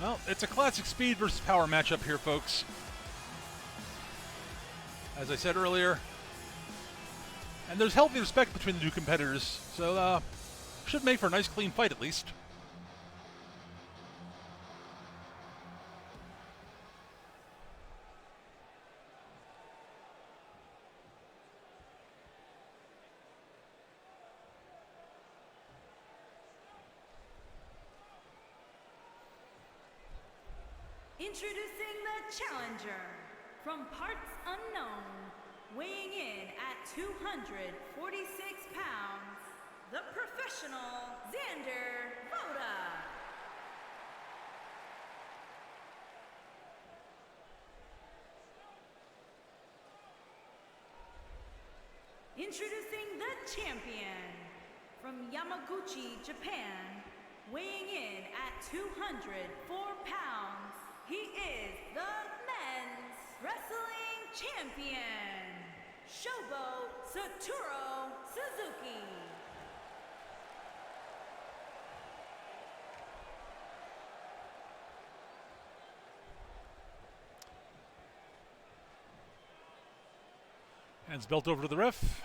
[SPEAKER 1] Well, it's a classic speed versus power matchup here, folks. As I said earlier. And there's healthy respect between the two competitors, so should make for a nice clean fight at least.
[SPEAKER 2] Introducing the challenger from parts unknown, weighing in at 246 pounds, the professional Xander Voda. Introducing the champion from Yamaguchi, Japan, weighing in at 204 pounds. He is the Men's Wrestling Champion, Shogo Satoru Suzuki.
[SPEAKER 1] Hands belt over to the ref.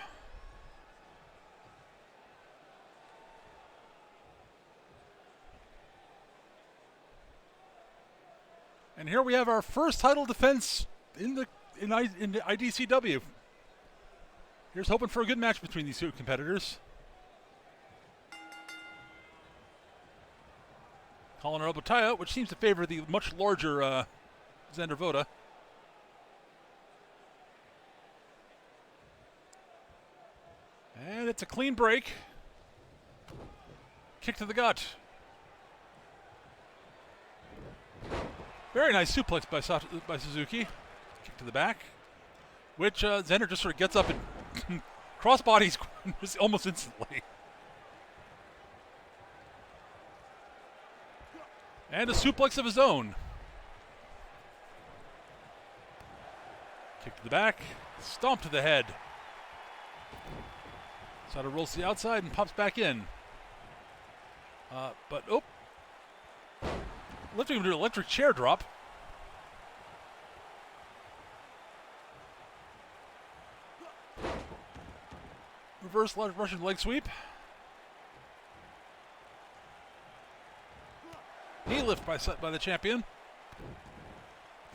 [SPEAKER 1] And here we have our first title defense in the IDCW. Here's hoping for a good match between these two competitors. Calling our elbow tie out, which seems to favor the much larger Xander Voda. And it's a clean break. Kick to the gut. Very nice suplex by Suzuki. Kick to the back. Which Xander just sort of gets up and crossbodies almost instantly. And a suplex of his own. Kick to the back. Stomp to the head. Sada rolls to the outside and pops back in. Lifting him to an electric chair drop. Reverse Russian leg sweep. Knee lift by the champion.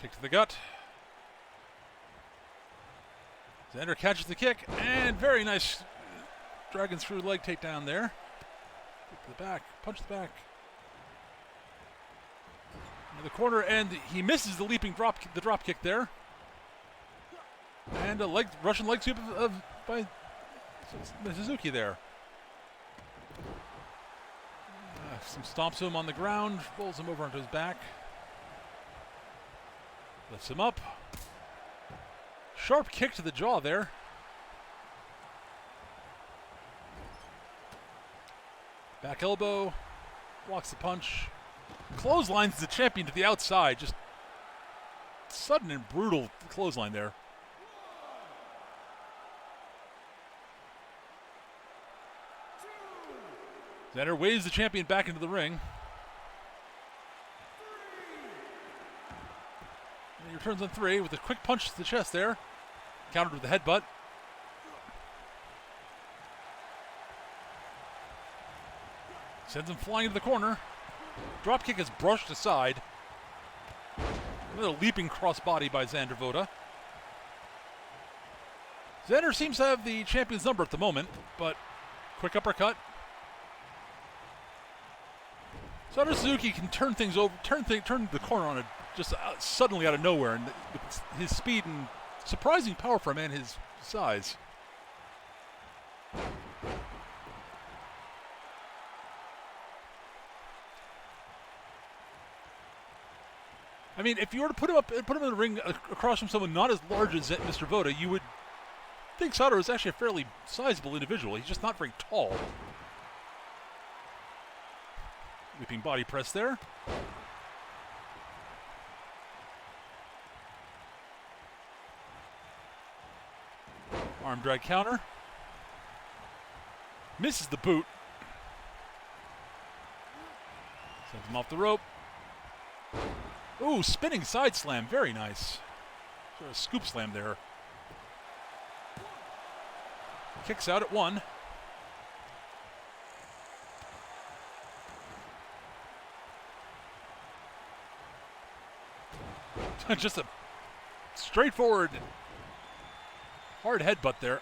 [SPEAKER 1] Kick to the gut. Xander catches the kick, and very nice dragon screw leg takedown there. Kick to the back, punch the back. Into the corner, and he misses the leaping drop kick there. And a Russian leg sweep by Suzuki there. Some stomps him on the ground, rolls him over onto his back. Lifts him up. Sharp kick to the jaw there. Back elbow. Blocks the punch. Clotheslines the champion to the outside. Just sudden and brutal clothesline there. Xander waves the champion back into the ring. And he returns on 3 with a quick punch to the chest there. Countered with a headbutt. Sends him flying to the corner. Dropkick is brushed aside. Another leaping crossbody by Xander Voda. Xander seems to have the champion's number at the moment, but quick uppercut. Sada Suzuki can turn things over, turn the corner on it just suddenly out of nowhere, and with his speed and surprising power for a man his size. I mean, if you were to put him in the ring across from someone not as large as Mr. Voda, you would think Sada is actually a fairly sizable individual. He's just not very tall. Leaping body press there. Arm drag counter. Misses the boot. Sends him off the rope. Ooh, spinning side slam. Very nice. Sort of scoop slam there. Kicks out at 1. Just a straightforward, hard headbutt there.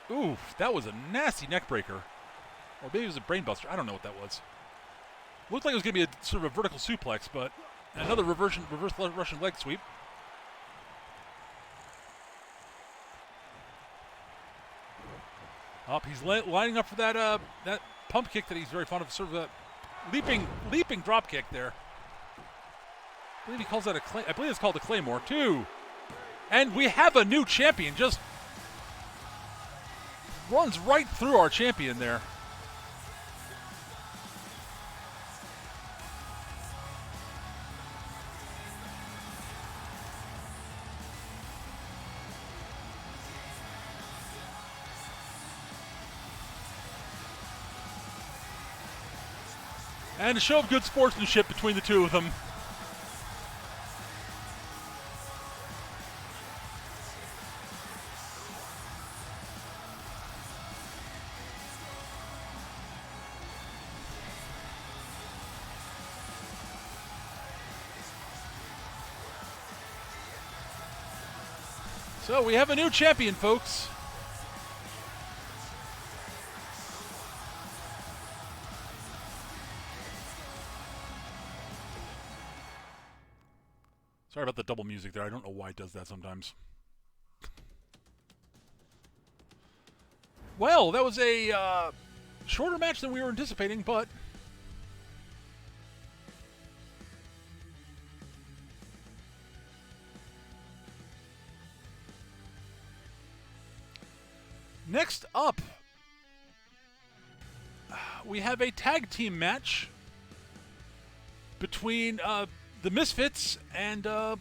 [SPEAKER 1] Ooh, that was a nasty neck breaker. Or maybe it was a brain buster. I don't know what that was. Looked like it was going to be a sort of a vertical suplex, but another reverse Russian leg sweep. Up, he's lining up for that pump kick that he's very fond of, sort of a leaping drop kick there. I believe he calls that I believe it's called a Claymore, 2. And we have a new champion. Just runs right through our champion there. And a show of good sportsmanship between the two of them. So we have a new champion, folks. Sorry about the double music there. I don't know why it does that sometimes. Well, that was a shorter match than we were anticipating, but next up, we have a tag team match between the Misfits and a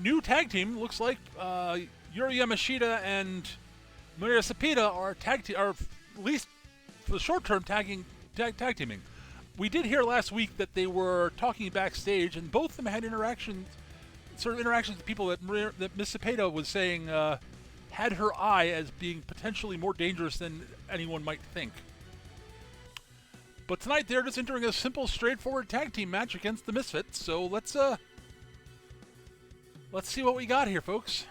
[SPEAKER 1] new tag team. Looks like Yuri Yamashita and Maria Cepeda are at least for the short term tag teaming. We did hear last week that they were talking backstage, and both of them had interactions with people that Miss Cepeda was saying had her eye as being potentially more dangerous than anyone might think. But tonight they're just entering a simple, straightforward tag team match against the Misfits. So let's see what we got here, folks.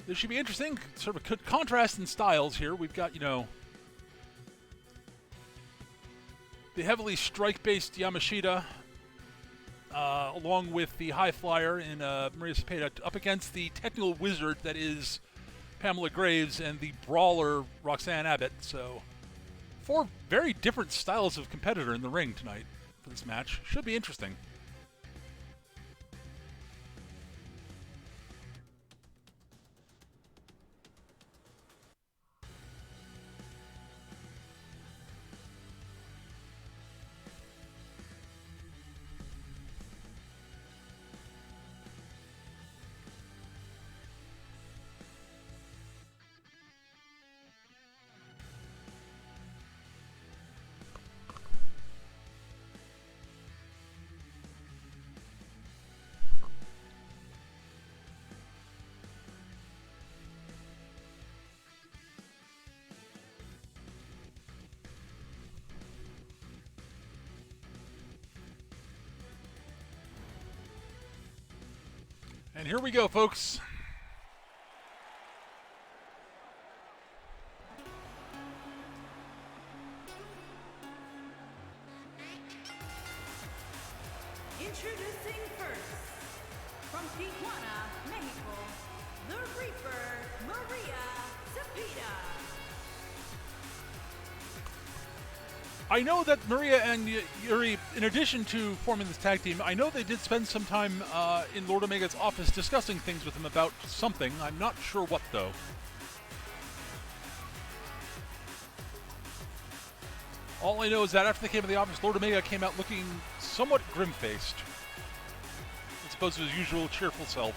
[SPEAKER 1] This should be interesting. Sort of a contrast in styles here. We've got, the heavily strike-based Yamashita, along with the high flyer in Maria Cepeda, up against the technical wizard that is Pamela Graves and the brawler Roxanne Abbott. So, 4 very different styles of competitor in the ring tonight for this match. Should be interesting. And here we go, folks.
[SPEAKER 2] Introducing first, from Tijuana, Mexico, the Reaper, Maria Cepeda.
[SPEAKER 1] I know that Maria and Yuri, in addition to forming this tag team, I know they did spend some time in Lord Omega's office discussing things with him about something. I'm not sure what, though. All I know is that after they came to the office, Lord Omega came out looking somewhat grim-faced, as opposed to his usual cheerful self.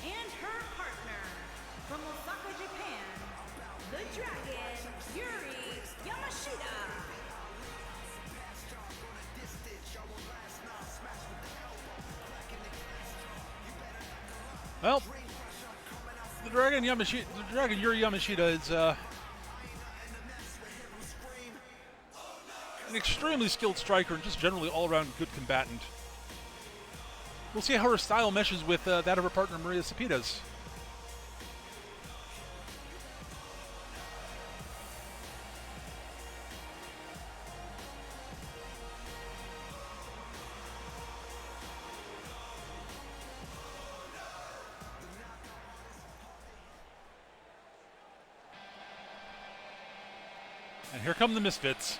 [SPEAKER 2] And her partner, from Osaka, Japan, the Dragon, Yuri Yamashita.
[SPEAKER 1] Well, the Dragon Yuri Yamashita is an extremely skilled striker and just generally all-around good combatant. We'll see how her style meshes with that of her partner Maria Cepeda's. And here come the Misfits.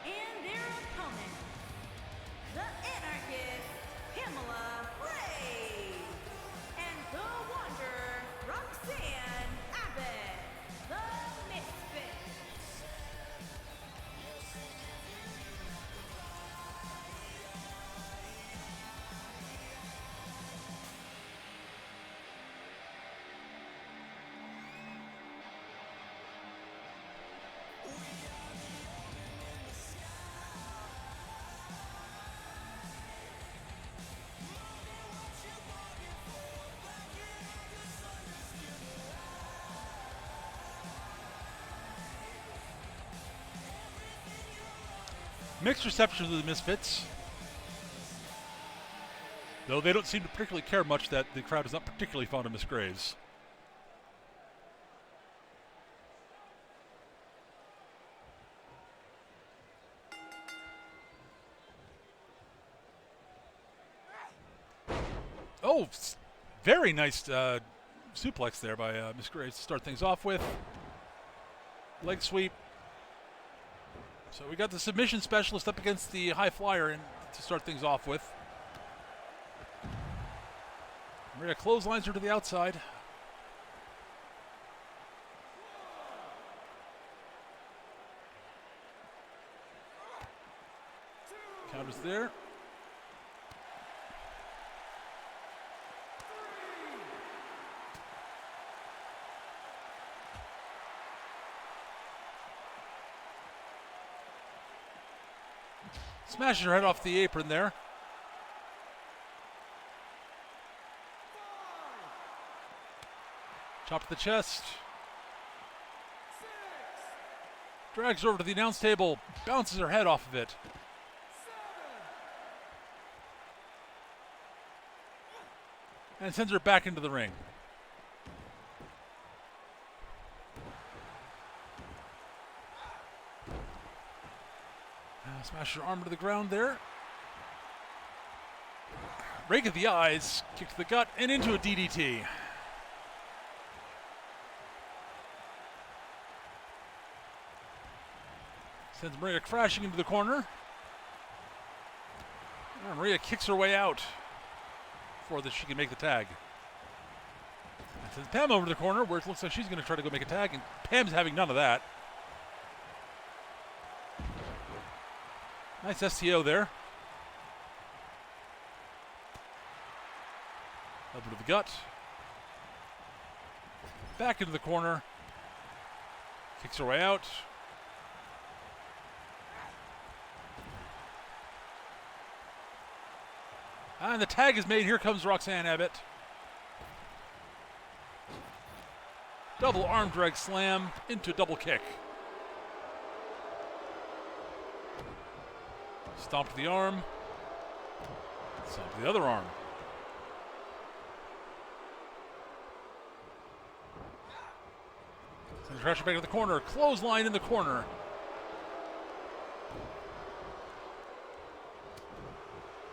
[SPEAKER 2] And their opponent, the Anarchist, Pamela Ray. And the Wanderer, Roxanne Abbott, the Misfits.
[SPEAKER 1] Mixed reception of the Misfits. Though they don't seem to particularly care much that the crowd is not particularly fond of Miss Graves. Oh, very nice suplex there by Miss Graves to start things off with. Leg sweep. So we got the submission specialist up against the high flyer to start things off with. Maria clotheslines her to the outside. Counters there. Smashes her head off the apron there. Chop to the chest. Drags her over to the announce table. Bounces her head off of it. And sends her back into the ring. Smash her arm to the ground there. Rake of the eyes, kick to the gut, and into a DDT. Sends Maria crashing into the corner. And Maria kicks her way out before she can make the tag. And sends Pam over to the corner where it looks like she's going to try to go make a tag, and Pam's having none of that. Nice STO there. Elbow to the gut. Back into the corner. Kicks her way out. And the tag is made. Here comes Roxanne Abbott. Double arm drag slam into double kick. Stomp to the arm. Stomp to the other arm. Sends Crusher back to the corner. Clothesline in the corner.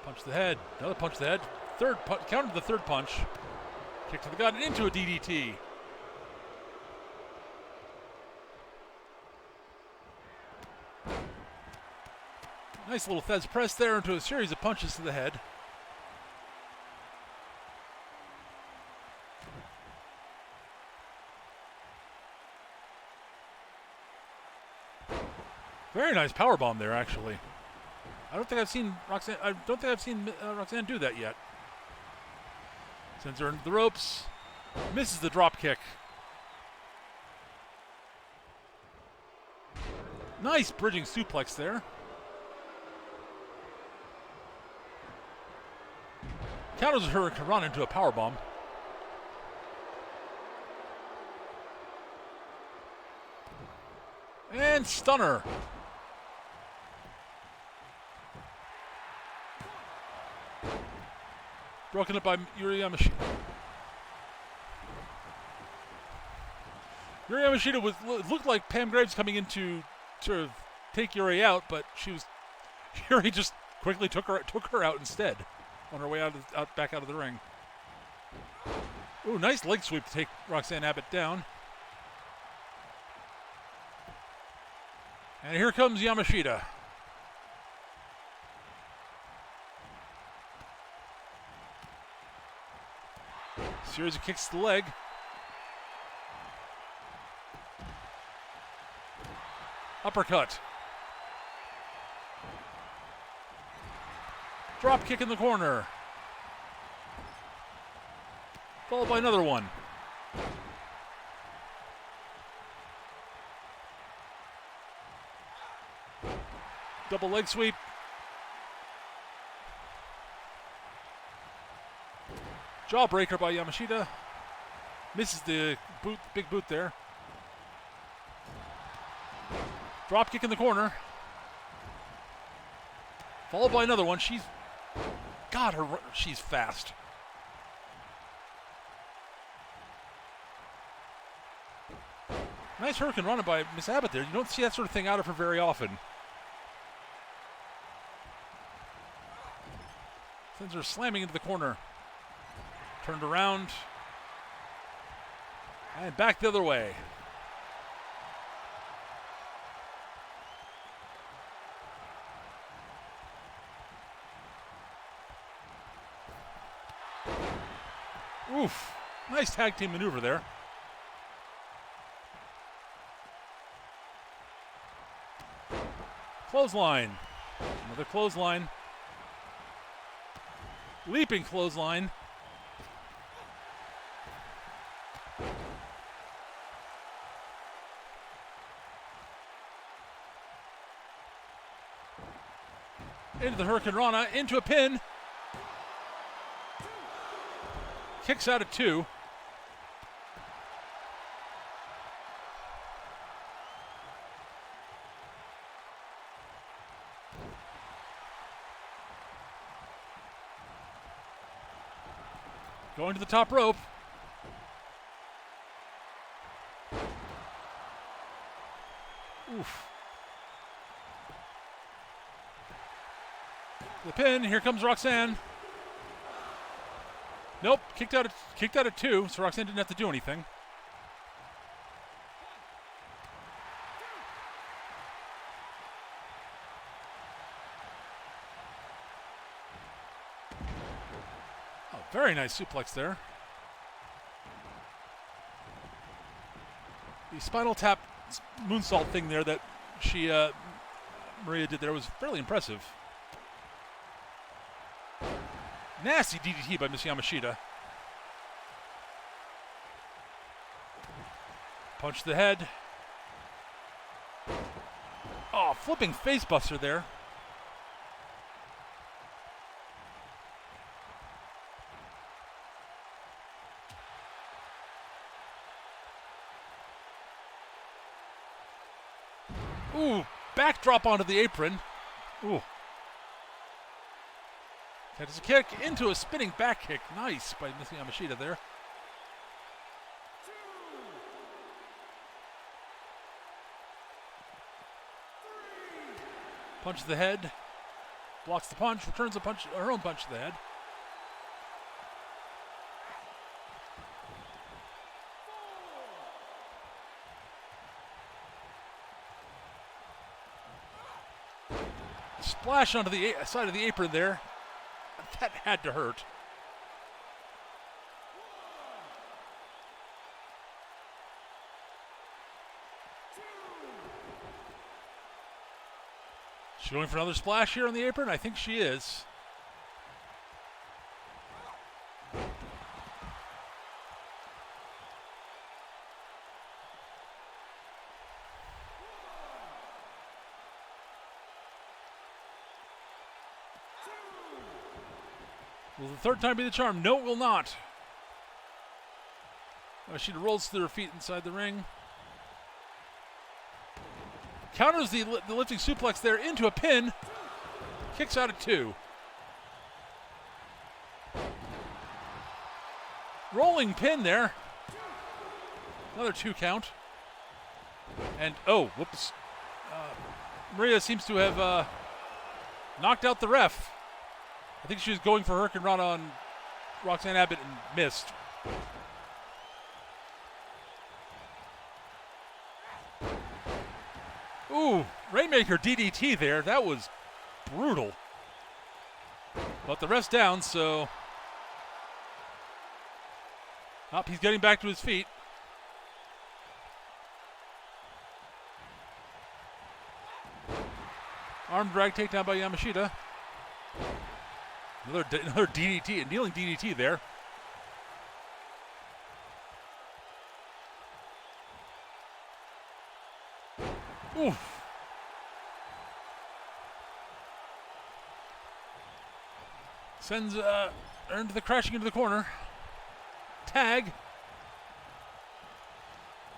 [SPEAKER 1] Punch to the head. Another punch to the head. Third punch. Counter to the third punch. Kick to the gut and into a DDT. Nice little Fez press there into a series of punches to the head. Very nice powerbomb there, actually. I don't think I've seen Roxanne do that yet. Sends her into the ropes. Misses the drop kick. Nice bridging suplex there. Counters her run into a powerbomb. And stunner. Broken up by Yuri Yamashita. Yuri Yamashita looked like Pam Graves coming in to sort of take Yuri out, but Yuri just quickly took her out instead on her way back out of the ring. Ooh, nice leg sweep to take Roxanne Abbott down. And here comes Yamashita. Series of kicks to the leg. Uppercut. Drop kick in the corner. Followed by another one. Double leg sweep. Jawbreaker by Yamashita. Misses the boot, big boot there. Drop kick in the corner. Followed by another one. She's fast. Nice hurricane run by Miss Abbott there. You don't see that sort of thing out of her very often. Sends her slamming into the corner. Turned around. And back the other way. Oof. Nice tag team maneuver there. Clothesline. Another clothesline. Leaping clothesline. Into the Hurricane Rana, into a pin. Kicks out at 2. Going to the top rope. Oof. The pin. Here comes Roxanne. Nope. Kicked out at 2, so Roxanne didn't have to do anything. Oh, very nice suplex there. The spinal tap moonsault thing there that Maria did there was fairly impressive. Nasty DDT by Miss Yamashita. Punch to the head. Oh, flipping facebuster there. Ooh, backdrop onto the apron. Ooh. Catches a kick into a spinning back kick. Nice by Miss Yamashita there. Punch to the head. Blocks the punch. Returns a punch, her own punch to the head. Splash onto the side of the apron there. That had to hurt. She going for another splash here on the apron? I think she is. Will the third time be the charm? No, it will not. She rolls to her feet inside the ring. Counters the lifting suplex there into a pin. Kicks out at 2. Rolling pin there. Another 2 count. And, oh, whoops. Maria seems to have knocked out the ref. I think she was going for Hurricane Rana on Roxanne Abbott and missed. Ooh, Rainmaker DDT there. That was brutal. But the ref's down, so... Oh, he's getting back to his feet. Arm drag takedown by Yamashita. Another DDT, a kneeling DDT there. Oof. Sends Earn to the crashing into the corner. Tag.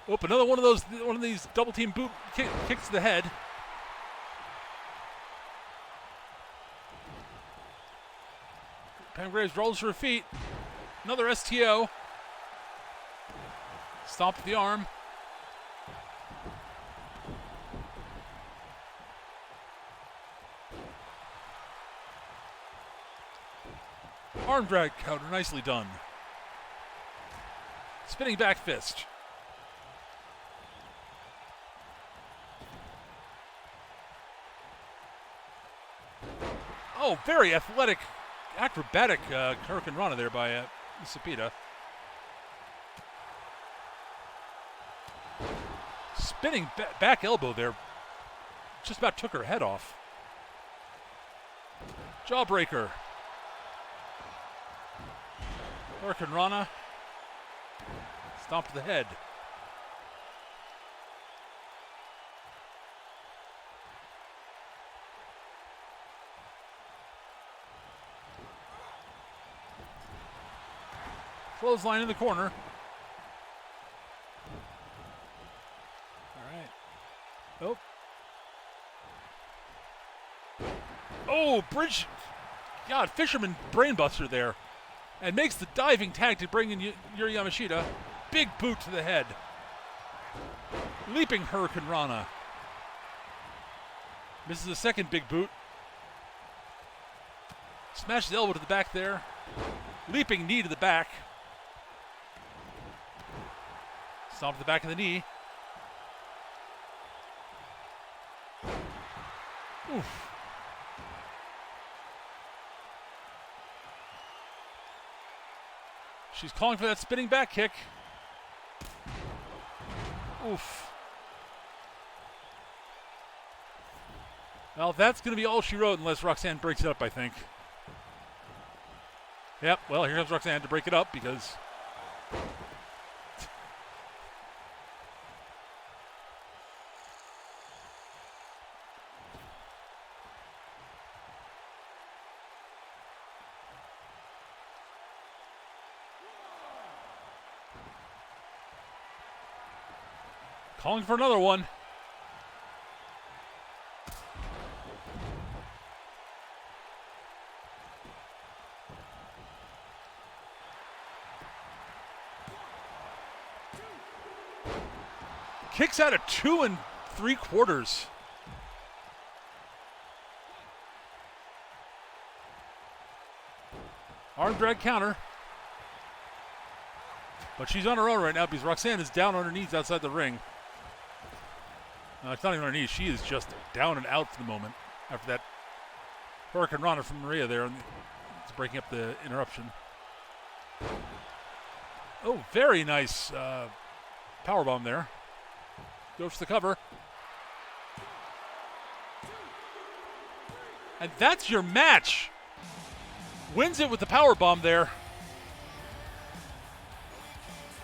[SPEAKER 1] Oh, another one of these double team boot kicks to the head. Pam Graves rolls to her feet. Another STO. Stomp with the arm. Arm drag counter, nicely done. Spinning back fist. Oh, very athletic, acrobatic Hurricane Rana there by Isapita. Spinning back elbow there. Just about took her head off. Jawbreaker. Hurricane Rana. Stomp to the head. Clothesline in the corner. All right. Oh. Oh, bridge. God, Fisherman brainbuster there. And makes the diving tag to bring in Yuri Yamashita. Big boot to the head. Leaping Hurricane Rana. Misses a second big boot. Smashes the elbow to the back there. Leaping knee to the back. Stomp to the back of the knee. Oof. She's calling for that spinning back kick. Oof. Well, that's going to be all she wrote unless Roxanne breaks it up, I think. Yep, well, here comes Roxanne to break it up because... Calling for another one. Kicks out at 2 3/4. Arm drag counter. But she's on her own right now because Roxanne is down on her knees outside the ring. It's not even on her knees. She is just down and out for the moment after that Hurricane Rana from Maria there. And it's breaking up the interruption. Oh, very nice powerbomb there. Goes for the cover. And that's your match. Wins it with the powerbomb there.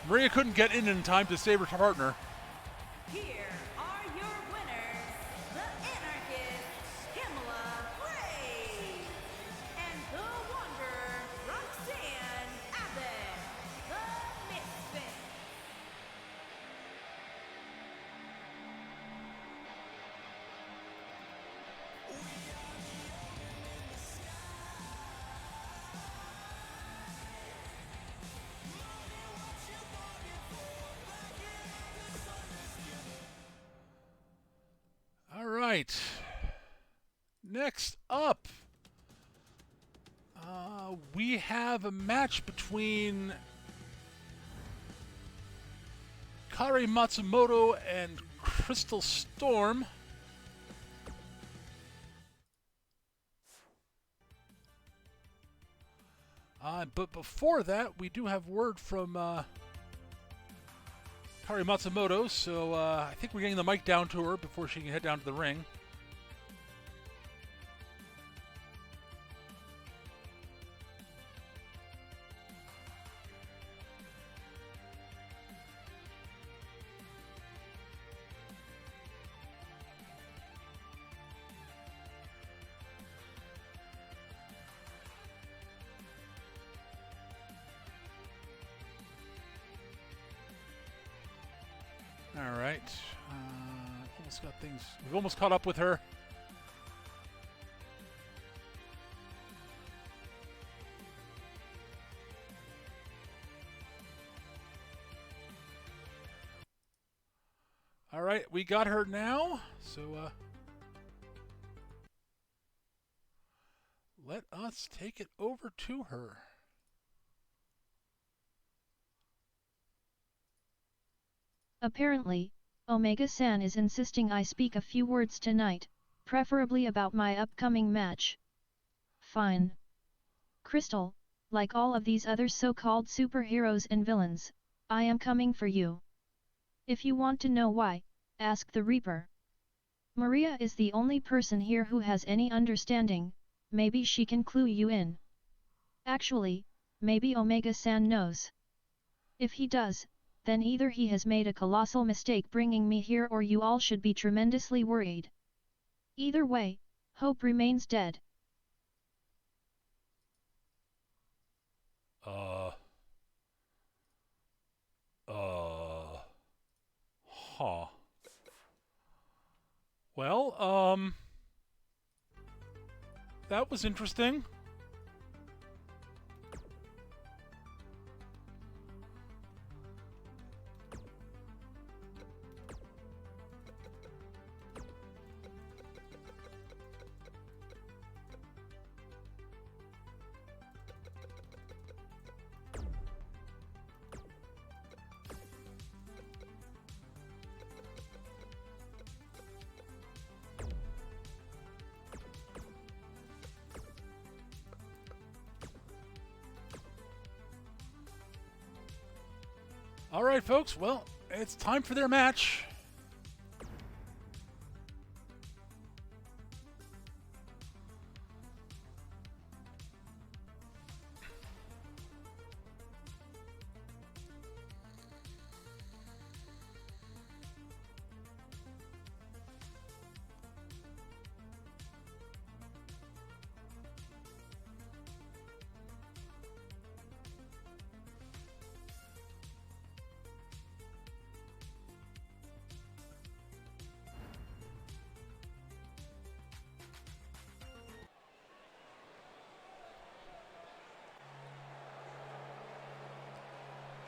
[SPEAKER 1] Maria couldn't get in time to save her partner.
[SPEAKER 2] Here are your winners, the Anarchist, Pamela Graves, and the Wanderer, Roxanne Abbott, the Misfit.
[SPEAKER 1] All right. Next up, we have a match between Kari Matsumoto and Crystal Storm. But before that, we do have word from Kari Matsumoto, so I think we're getting the mic down to her before she can head down to the ring. All right. Almost got things. We've almost caught up with her. All right, we got her now. So let us take it over to her.
[SPEAKER 5] Apparently, Omega-san is insisting I speak a few words tonight, preferably about my upcoming match. Fine. Crystal, like all of these other so-called superheroes and villains, I am coming for you. If you want to know why, ask the Reaper. Maria is the only person here who has any understanding, maybe she can clue you in. Actually, maybe Omega-san knows. If he does, then either he has made a colossal mistake bringing me here or you all should be tremendously worried. Either way, hope remains dead.
[SPEAKER 1] Huh. Well, that was interesting. All right, folks. Well, it's time for their match.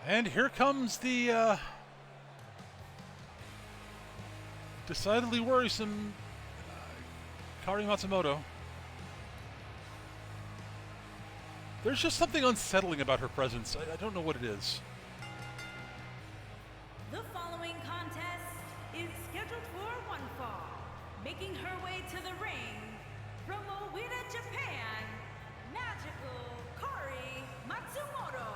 [SPEAKER 1] And here comes the decidedly worrisome Kari Matsumoto. There's just something unsettling about her presence. I don't know what it is.
[SPEAKER 2] The following contest is scheduled for one fall. Making her way to the ring from Owita, Japan, Magical Kari Matsumoto.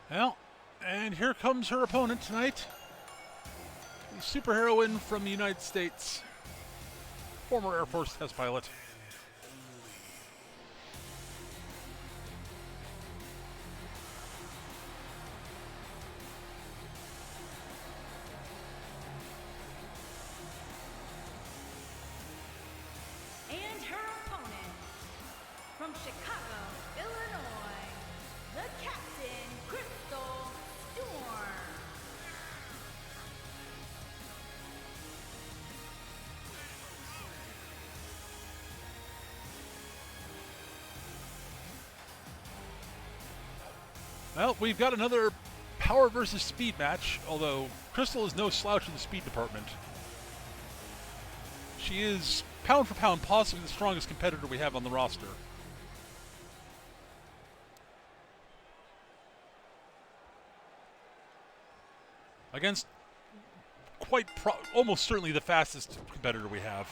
[SPEAKER 1] Well, and here comes her opponent tonight. The superheroine from the United States. Former Air Force test pilot.
[SPEAKER 2] And her opponent from Chicago, Illinois, the Captain Crystal Storm.
[SPEAKER 1] Well, we've got another power versus speed match, although Crystal is no slouch in the speed department. She is, pound for pound, possibly the strongest competitor we have on the roster. Against almost certainly the fastest competitor we have.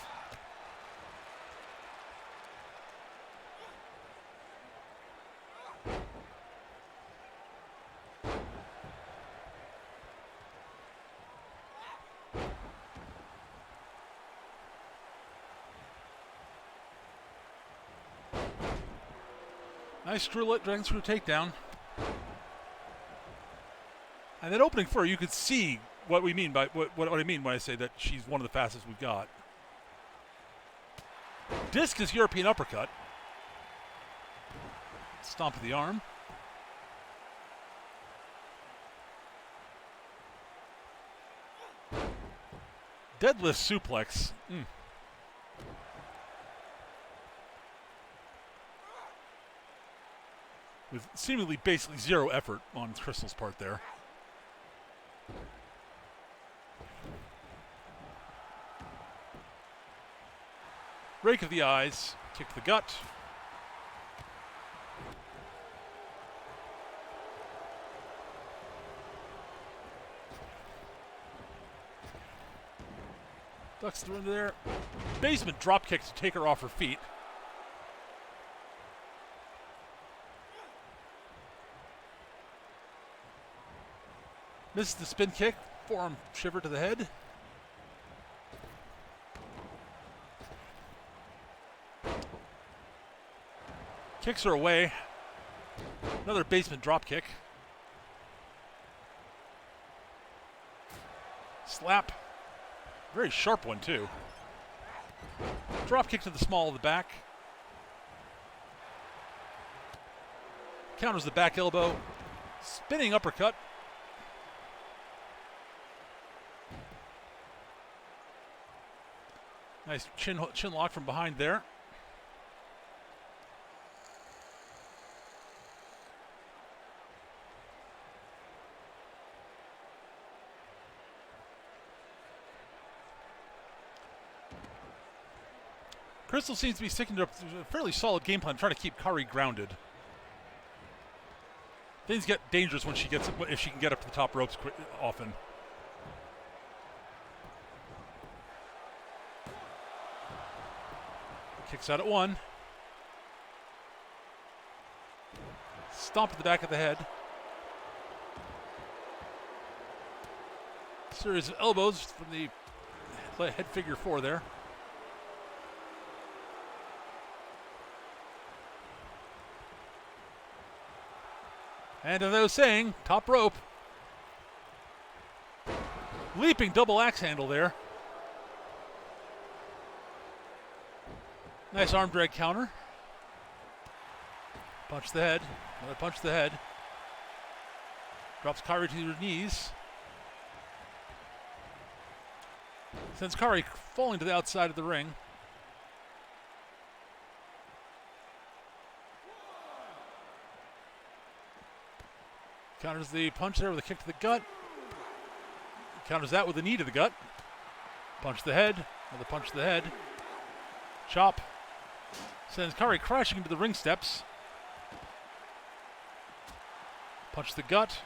[SPEAKER 1] Nice dragon screw takedown. And that opening fur, you could see what we mean by what I mean when I say that she's one of the fastest we've got. Discus European uppercut. Stomp of the arm. Deadlift suplex. With seemingly basically zero effort on Crystal's part there. Rake of the eyes, kick to the gut. Ducks through there. Basement drop kick to take her off her feet. Misses the spin kick, forearm shiver to the head. Kicks her away. Another basement drop kick. Slap. Very sharp one, too. Drop kick to the small of the back. Counters the back elbow. Spinning uppercut. Nice chin lock from behind there. Crystal seems to be sticking to a fairly solid game plan, trying to keep Kari grounded. Things get dangerous when if she can get up to the top ropes often. Kicks out at one. Stomp at the back of the head. Series of elbows from the head figure four there. And as I was saying, top rope. Leaping double axe handle there. Nice arm drag counter. Punch to the head. Another punch to the head. Drops Kari to her knees. Sends Kari falling to the outside of the ring. Counters the punch there with a kick to the gut. Counters that with a knee to the gut. Punch to the head. Another punch to the head. Chop. Sends Kari crashing into the ring steps. Punch to the gut.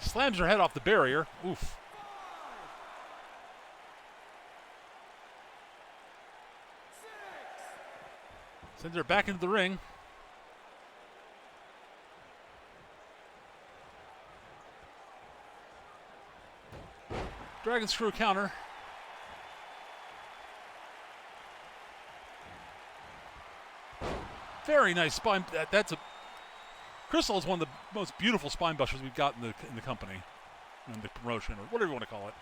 [SPEAKER 1] Slams her head off the barrier. Oof. Sends her back into the ring. Dragon screw counter. Very nice spine. Crystal is one of the most beautiful spine busters we've got in the company, in the promotion, or whatever you want to call it.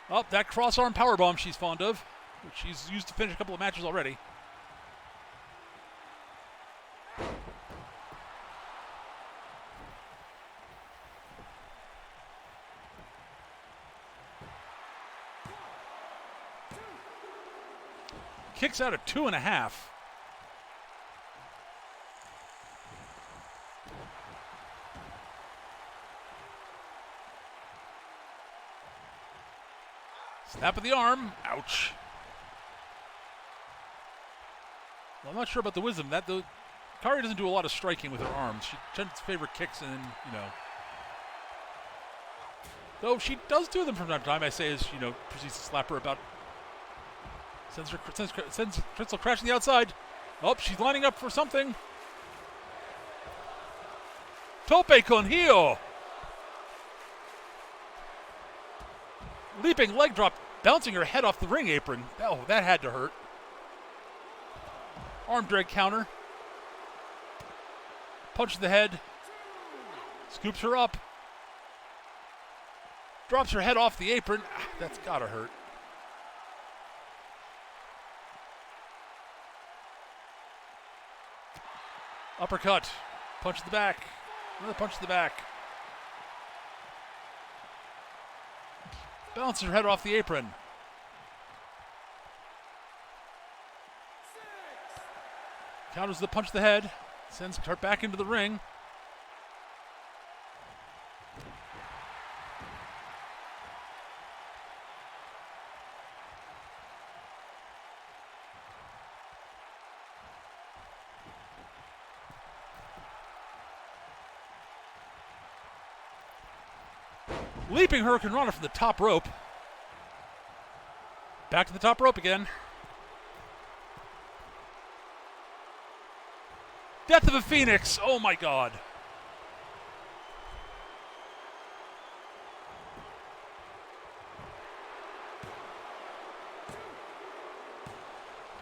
[SPEAKER 1] Oh, that cross arm powerbomb she's fond of, which she's used to finish a couple of matches already. Kicks out at 2.5. Snap of the arm. Ouch. Well, I'm not sure about the wisdom. Kari doesn't do a lot of striking with her arms. She tends to favor kicks and, Though she does do them from time to time, I say, as, proceeds to slap her about. Sends Crystal crashing the outside. Oh, she's lining up for something. Tope con heel. Leaping leg drop bouncing her head off the ring apron. Oh, that had to hurt. Arm drag counter. Punch to the head. Scoops her up. Drops her head off the apron. That's gotta hurt. Uppercut. Punch to the back. Another punch to the back. Bounces her head off the apron. Counters the punch to the head. Sends her back into the ring. Leaping Hurricane Rana from the top rope. Back to the top rope again. Death of a Phoenix. Oh my God.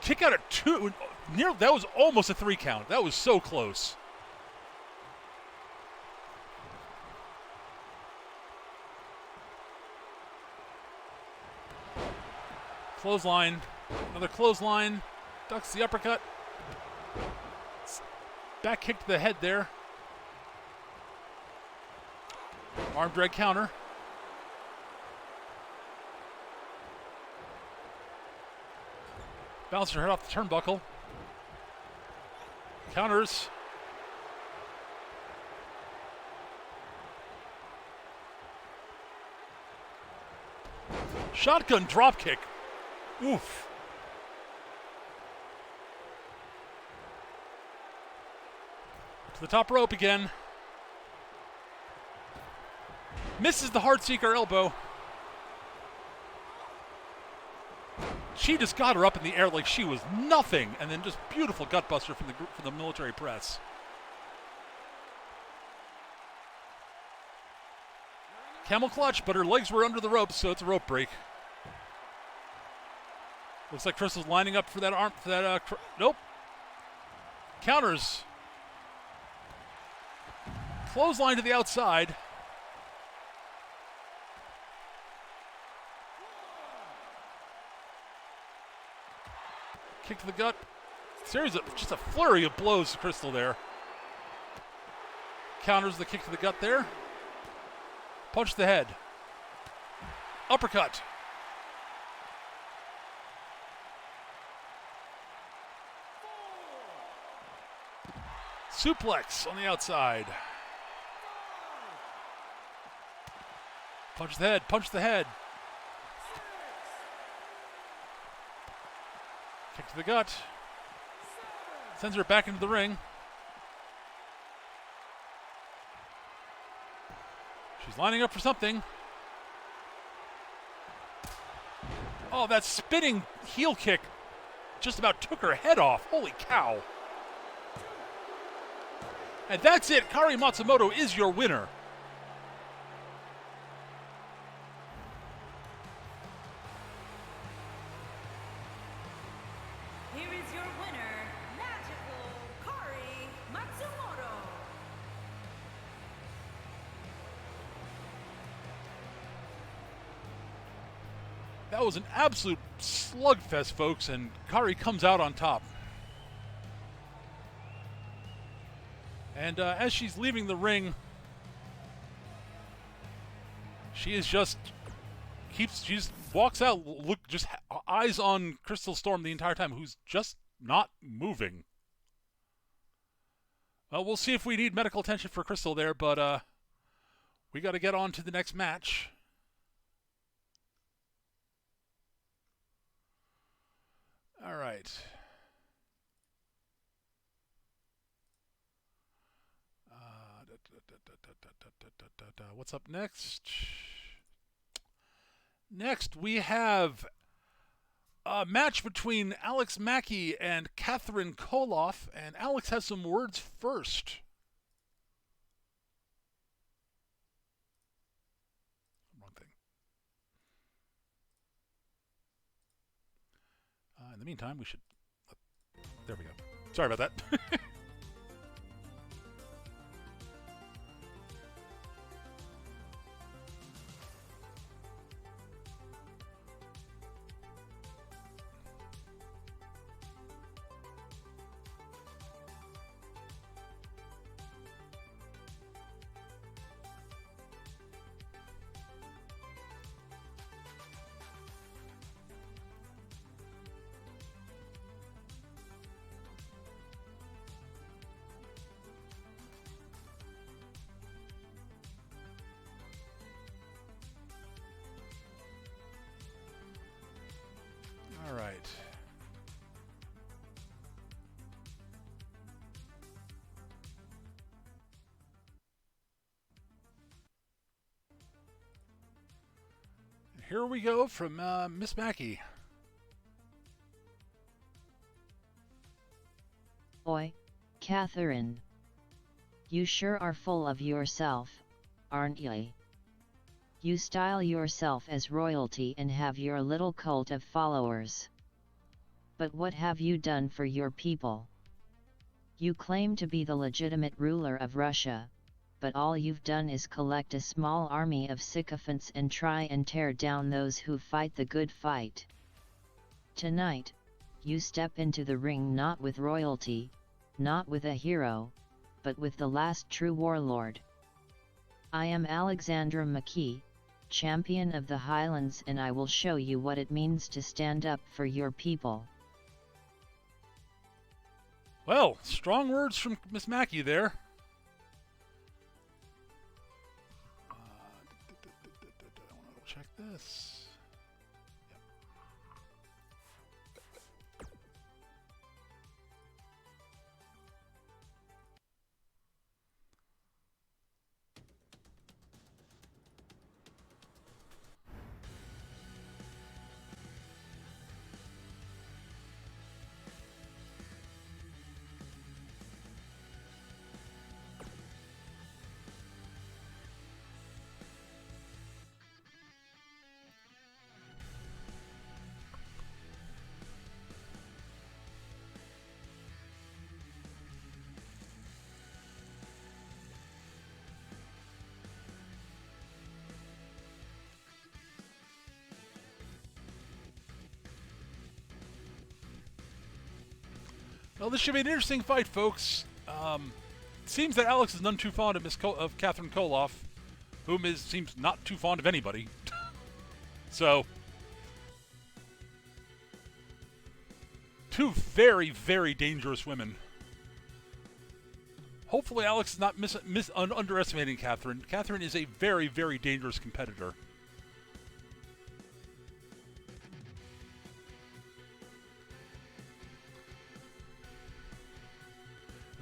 [SPEAKER 1] Kick out at 2. That was almost a 3 count. That was so close. Clothesline. Another clothesline. Ducks the uppercut. Back kick to the head there. Arm drag counter. Bounces her head off the turnbuckle. Counters. Shotgun drop kick. Oof. To the top rope again. Misses the Heartseeker elbow. She just got her up in the air like she was nothing, and then just beautiful gutbuster from the military press. Camel clutch, but her legs were under the ropes, so it's a rope break. Looks like Crystal's lining up for that arm. Nope. Counters. Clothesline to the outside. Kick to the gut. Series of just a flurry of blows to Crystal there. Counters the kick to the gut there. Punch to the head. Uppercut. Suplex on the outside. Punch to the head, punch to the head. Kick to the gut. Sends her back into the ring. She's lining up for something. Oh, that spinning heel kick just about took her head off. Holy cow. And that's it. Kari Matsumoto is your winner.
[SPEAKER 2] Here is your winner, Magical Kari Matsumoto.
[SPEAKER 1] That was an absolute slugfest, folks, and Kari comes out on top. And as she's leaving the ring, she just walks out, eyes on Crystal Storm the entire time, who's just not moving. We'll see if we need medical attention for Crystal there, but we got to get on to the next match. All right. What's up next? Next, we have a match between Alex Mackey and Catherine Koloff, and Alex has some words first. Wrong thing. the meantime, we should... There we go. Sorry about that. All right. Here we go from Miss Mackey.
[SPEAKER 6] Oi, Catherine. You sure are full of yourself, aren't you? You style yourself as royalty and have your little cult of followers. But what have you done for your people? You claim to be the legitimate ruler of Russia, but all you've done is collect a small army of sycophants and try and tear down those who fight the good fight. Tonight, you step into the ring not with royalty, not with a hero, but with the last true warlord. I am Alexandra McKee, champion of the Highlands, and I will show you what it means to stand up for your people.
[SPEAKER 1] Well, strong words from Miss Mackey there. I want to check this. Well, this should be an interesting fight, folks. It seems that Alex is none too fond of Catherine Koloff, whom seems not too fond of anybody. So, two very, very dangerous women. Hopefully Alex is not underestimating Catherine. Catherine is a very, very dangerous competitor.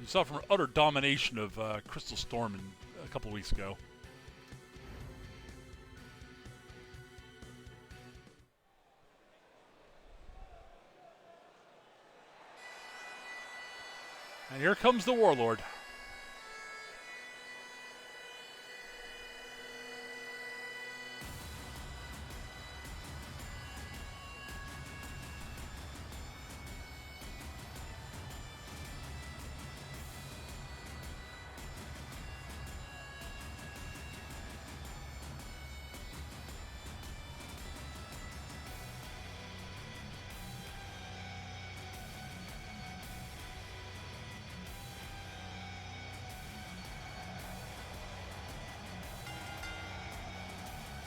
[SPEAKER 1] You saw from her utter domination of Crystal Storm a couple weeks ago. And here comes the Warlord.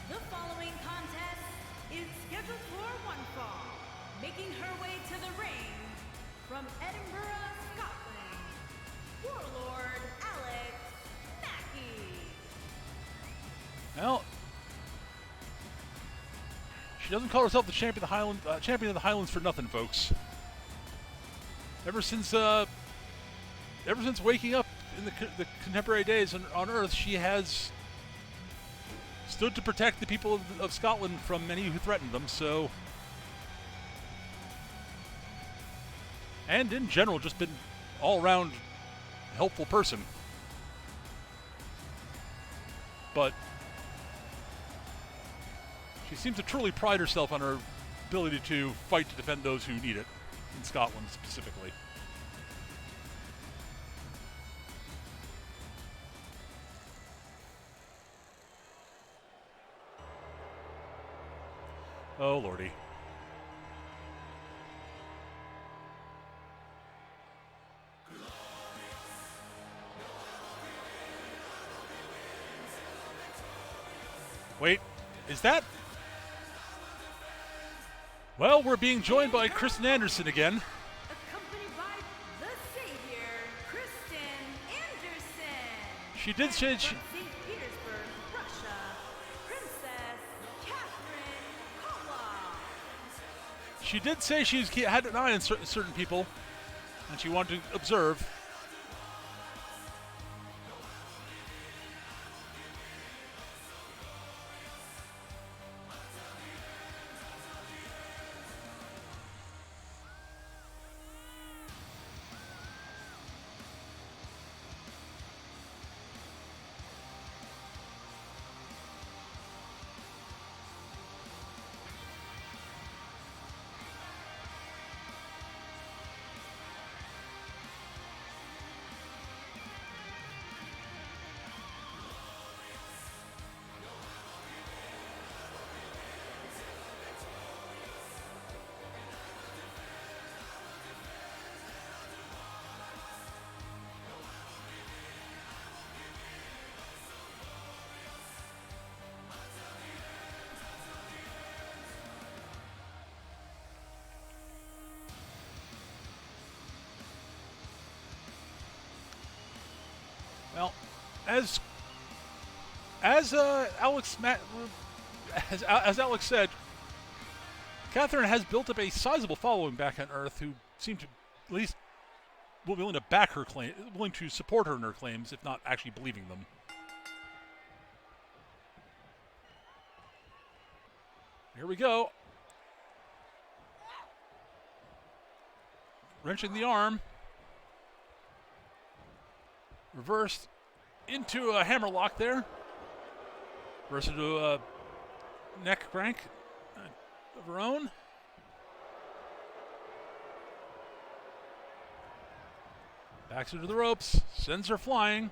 [SPEAKER 2] The following contest is scheduled for one fall. Making her way to the ring from Edinburgh, Scotland, Warlord Alex Mackey.
[SPEAKER 1] Well, she doesn't call herself the champion of the Highlands for nothing, folks. Ever since waking up in the contemporary days on Earth, she has stood to protect the people of Scotland from many who threatened them. So, and in general, just been all-around helpful person. But she seems to truly pride herself on her ability to fight to defend those who need it. in Scotland specifically. Oh, lordy. Wait, is that? Well, we're being joined by Kristen Anderson again.
[SPEAKER 2] Accompanied by the savior, Kristen Anderson.
[SPEAKER 1] She did say
[SPEAKER 2] And
[SPEAKER 1] she,
[SPEAKER 2] from St. Petersburg, Russia, Princess Catherine Kowal.
[SPEAKER 1] she did say she's had an eye on certain people, and she wanted to observe. Well, as Alex said, Catherine has built up a sizable following back on Earth, who seem to at least willing to back her claim, willing to support her in her claims, if not actually believing them. Here we go. Wrenching the arm. Reversed into a hammerlock there. Reversed into a neck crank of her own. Backs her to the ropes. Sends her flying.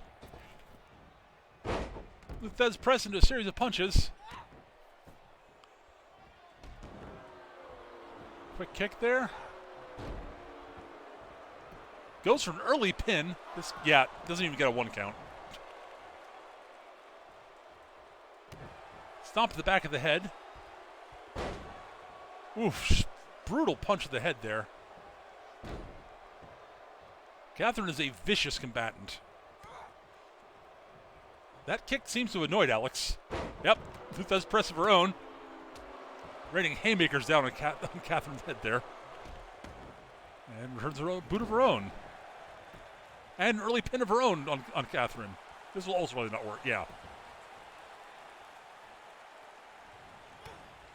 [SPEAKER 1] Luthez press into a series of punches. Quick kick there. Goes for an early pin. This, yeah, doesn't even get a 1 count. Stomp to the back of the head. Oof, brutal punch to the head there. Catherine is a vicious combatant. That kick seems to have annoyed Alex. Yep, Luthez press of her own. Raining haymakers down on Catherine's head there. And returns her own boot of her own. And an early pin of her own on Catherine. This will also really not work, yeah.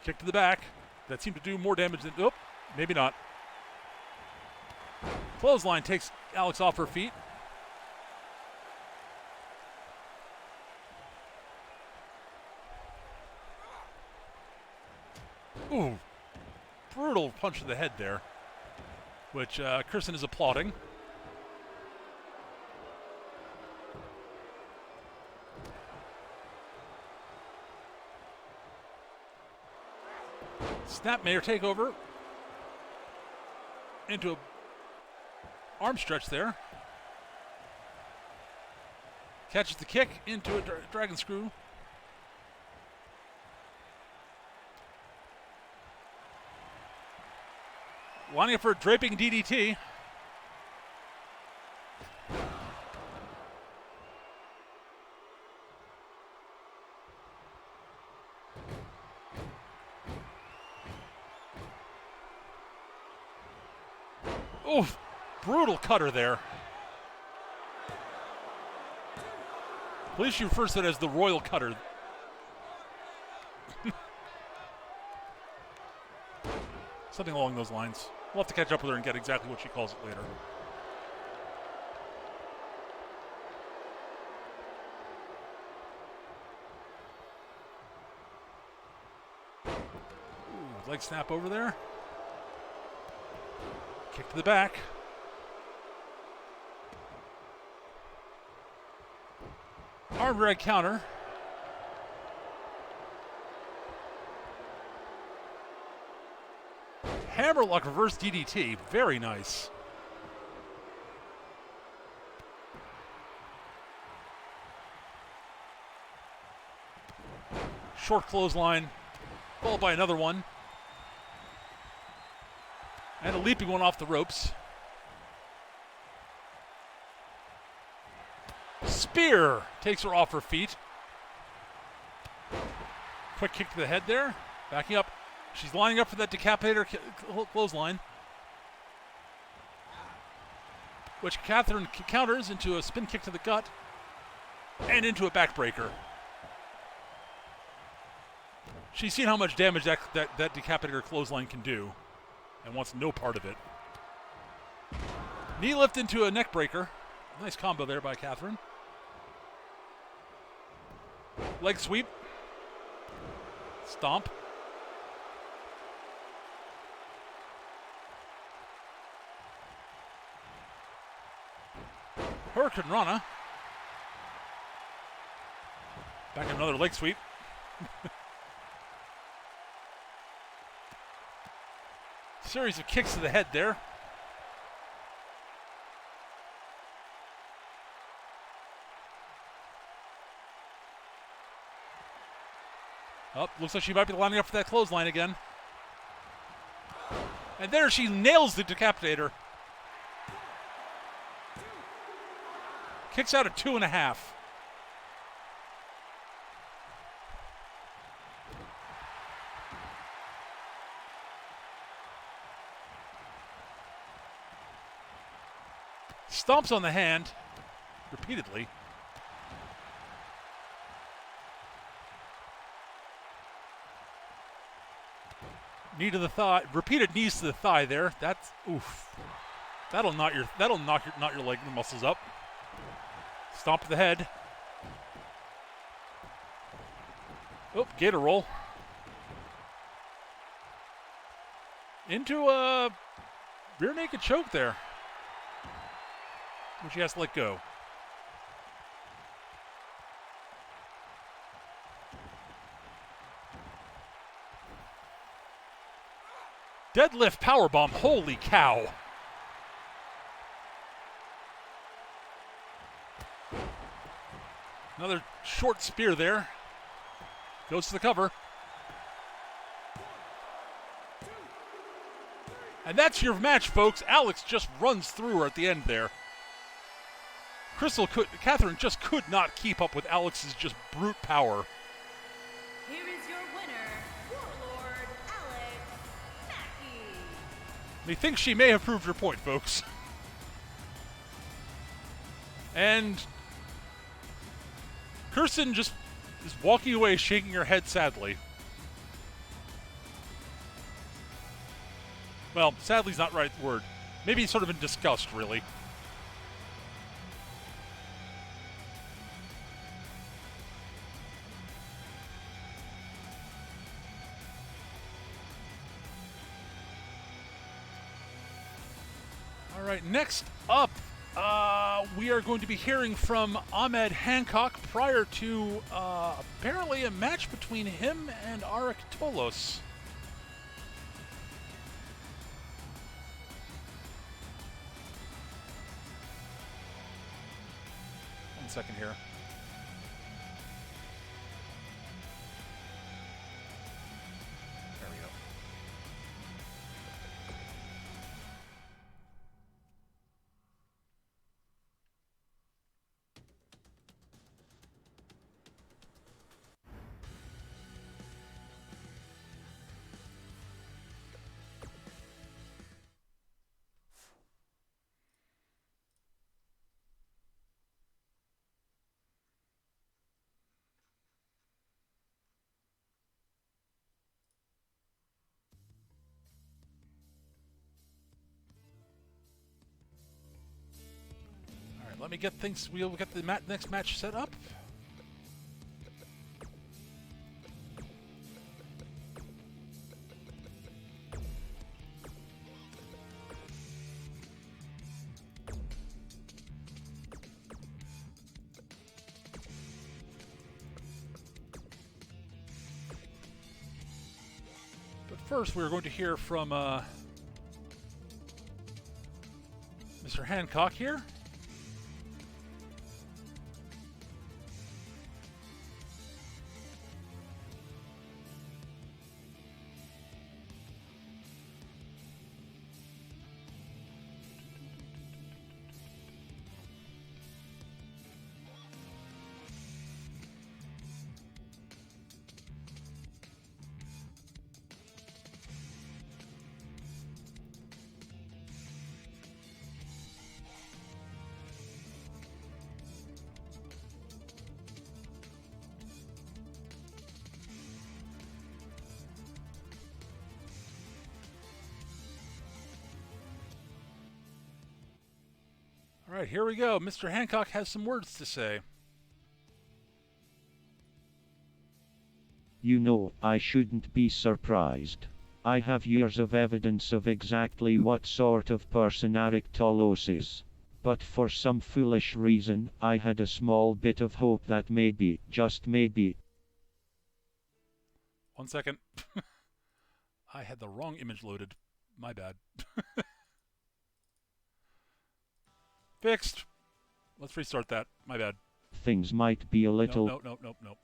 [SPEAKER 1] Kick to the back. That seemed to do more damage than, oh, maybe not. Clothesline takes Alex off her feet. Ooh, brutal punch to the head there, which Kristen is applauding. Snapmare takeover into a arm stretch there. Catches the kick into a dragon screw. Lining up for a draping DDT. Oof, brutal cutter there. Please she refers to it as the Royal Cutter. Something along those lines. We'll have to catch up with her and get exactly what she calls it later. Ooh, leg snap over there. Kick to the back. Arm drag counter. Hammerlock reverse DDT. Very nice. Short clothesline, followed by another one. And a leaping one off the ropes. Spear takes her off her feet. Quick kick to the head there. Backing up. She's lining up for that decapitator clothesline, which Catherine counters into a spin kick to the gut and into a backbreaker. She's seen how much damage that decapitator clothesline can do and wants no part of it. Knee lift into a neck breaker. Nice combo there by Catherine. Leg sweep. Stomp. Hurricane Rana. Back another leg sweep. Series of kicks to the head there. Oh, looks like she might be lining up for that clothesline again. And there she nails the decapitator. Kicks out at 2.5. Stomps on the hand repeatedly. Knee to the thigh, repeated knees to the thigh there. That's oof. That'll knock your leg muscles up. Stomp to the head. Oh, gator roll. Into a rear naked choke there, which he has to let go. Deadlift powerbomb, holy cow. Another short spear there. Goes to the cover. And that's your match, folks. Alex just runs through her at the end there. Catherine just could not keep up with Alex's just brute power.
[SPEAKER 2] Here is your winner, Warlord Alex Mackey.
[SPEAKER 1] Methinks she may have proved her point, folks. And Kirsten just is walking away, shaking her head sadly. Well, sadly's not the right word. Maybe sort of in disgust, really. All right, next up, we are going to be hearing from Ahmed Hancock prior to apparently a match between him and Arik Tolos. One second here. There we go. Let me get things. We'll get the next match set up. first, we're going to hear from Mr. Hancock here. All right, here we go. Mr. Hancock has some words to say.
[SPEAKER 4] You know, I shouldn't be surprised. I have years of evidence of exactly what sort of person Eric Tolos is. But for some foolish reason, I had a small bit of hope that maybe, just maybe...
[SPEAKER 1] 1 second. I had the wrong image loaded. My bad. Fixed. Let's restart that. My bad.
[SPEAKER 4] things might be a little...
[SPEAKER 1] No.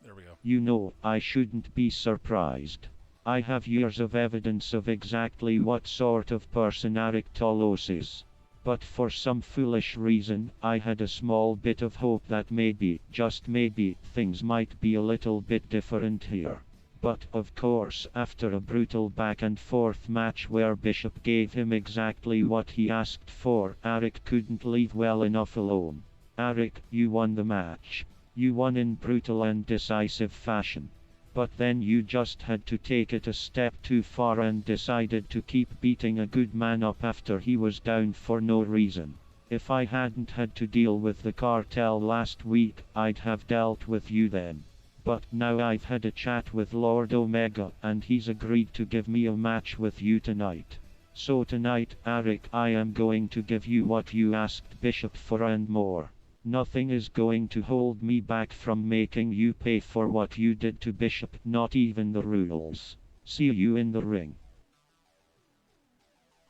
[SPEAKER 1] There we go.
[SPEAKER 4] You know, I shouldn't be surprised. I have years of evidence of exactly what sort of person Eric Tolos is. But for some foolish reason, I had a small bit of hope that maybe, just maybe, things might be a little bit different here. But, of course, after a brutal back-and-forth match where Bishop gave him exactly what he asked for, Eric couldn't leave well enough alone. Eric, you won the match. You won in brutal and decisive fashion. But then you just had to take it a step too far and decided to keep beating a good man up after he was down for no reason. If I hadn't had to deal with the cartel last week, I'd have dealt with you then. But now I've had a chat with Lord Omega, and he's agreed to give me a match with you tonight. So tonight, Eric, I am going to give you what you asked Bishop for and more. Nothing is going to hold me back from making you pay for what you did to Bishop, not even the rules. See you in the ring.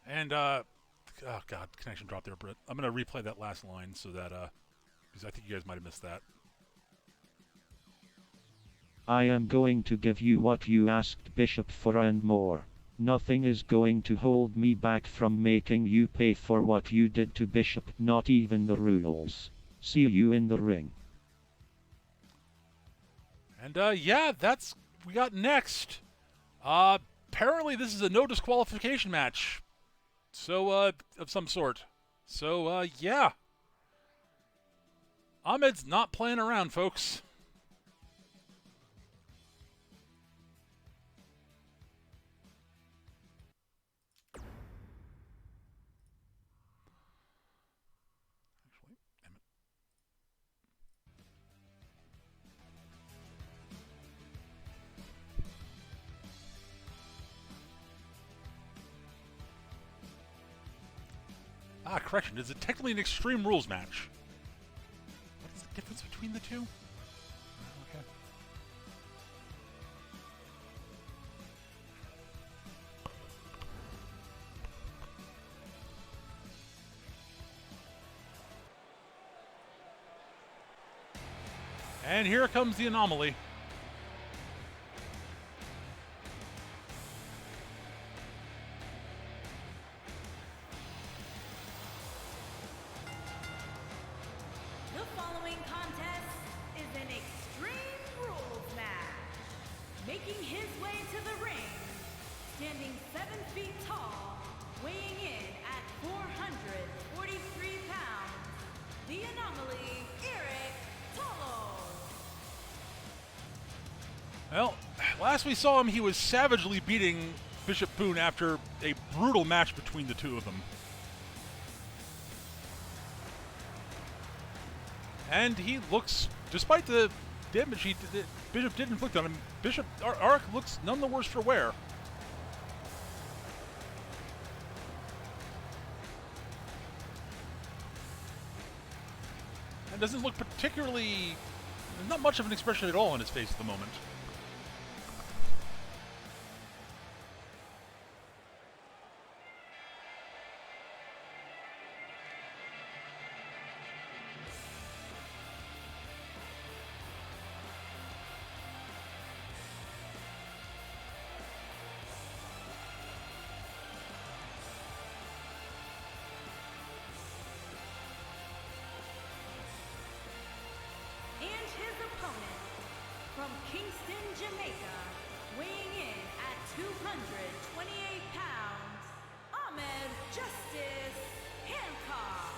[SPEAKER 1] And, oh god, connection dropped there, Britt. I'm going to replay that last line so that, because I think you guys might have missed that.
[SPEAKER 4] I am going to give you what you asked Bishop for and more. Nothing is going to hold me back from making you pay for what you did to Bishop, not even the rules. See you in the ring.
[SPEAKER 1] And, yeah, we got next. Apparently this is a no disqualification match. So, of some sort. So, yeah. Ahmed's not playing around, folks. Correction. Is it technically an Extreme Rules match? What is the difference between the two? Okay. And here comes the anomaly.
[SPEAKER 2] Making his way to the ring, standing 7 feet tall, weighing in at 443 pounds, the anomaly, Eric Tolos.
[SPEAKER 1] Well, last we saw him, he was savagely beating Bishop Boone after a brutal match between the two of them. And he looks, despite the damage Bishop did inflict on him, Bishop Arik looks none the worse for wear. And doesn't look particularly, not much of an expression at all on his face at the moment.
[SPEAKER 2] from Kingston, Jamaica, weighing in at 228 pounds, Ahmed Justice Hancock.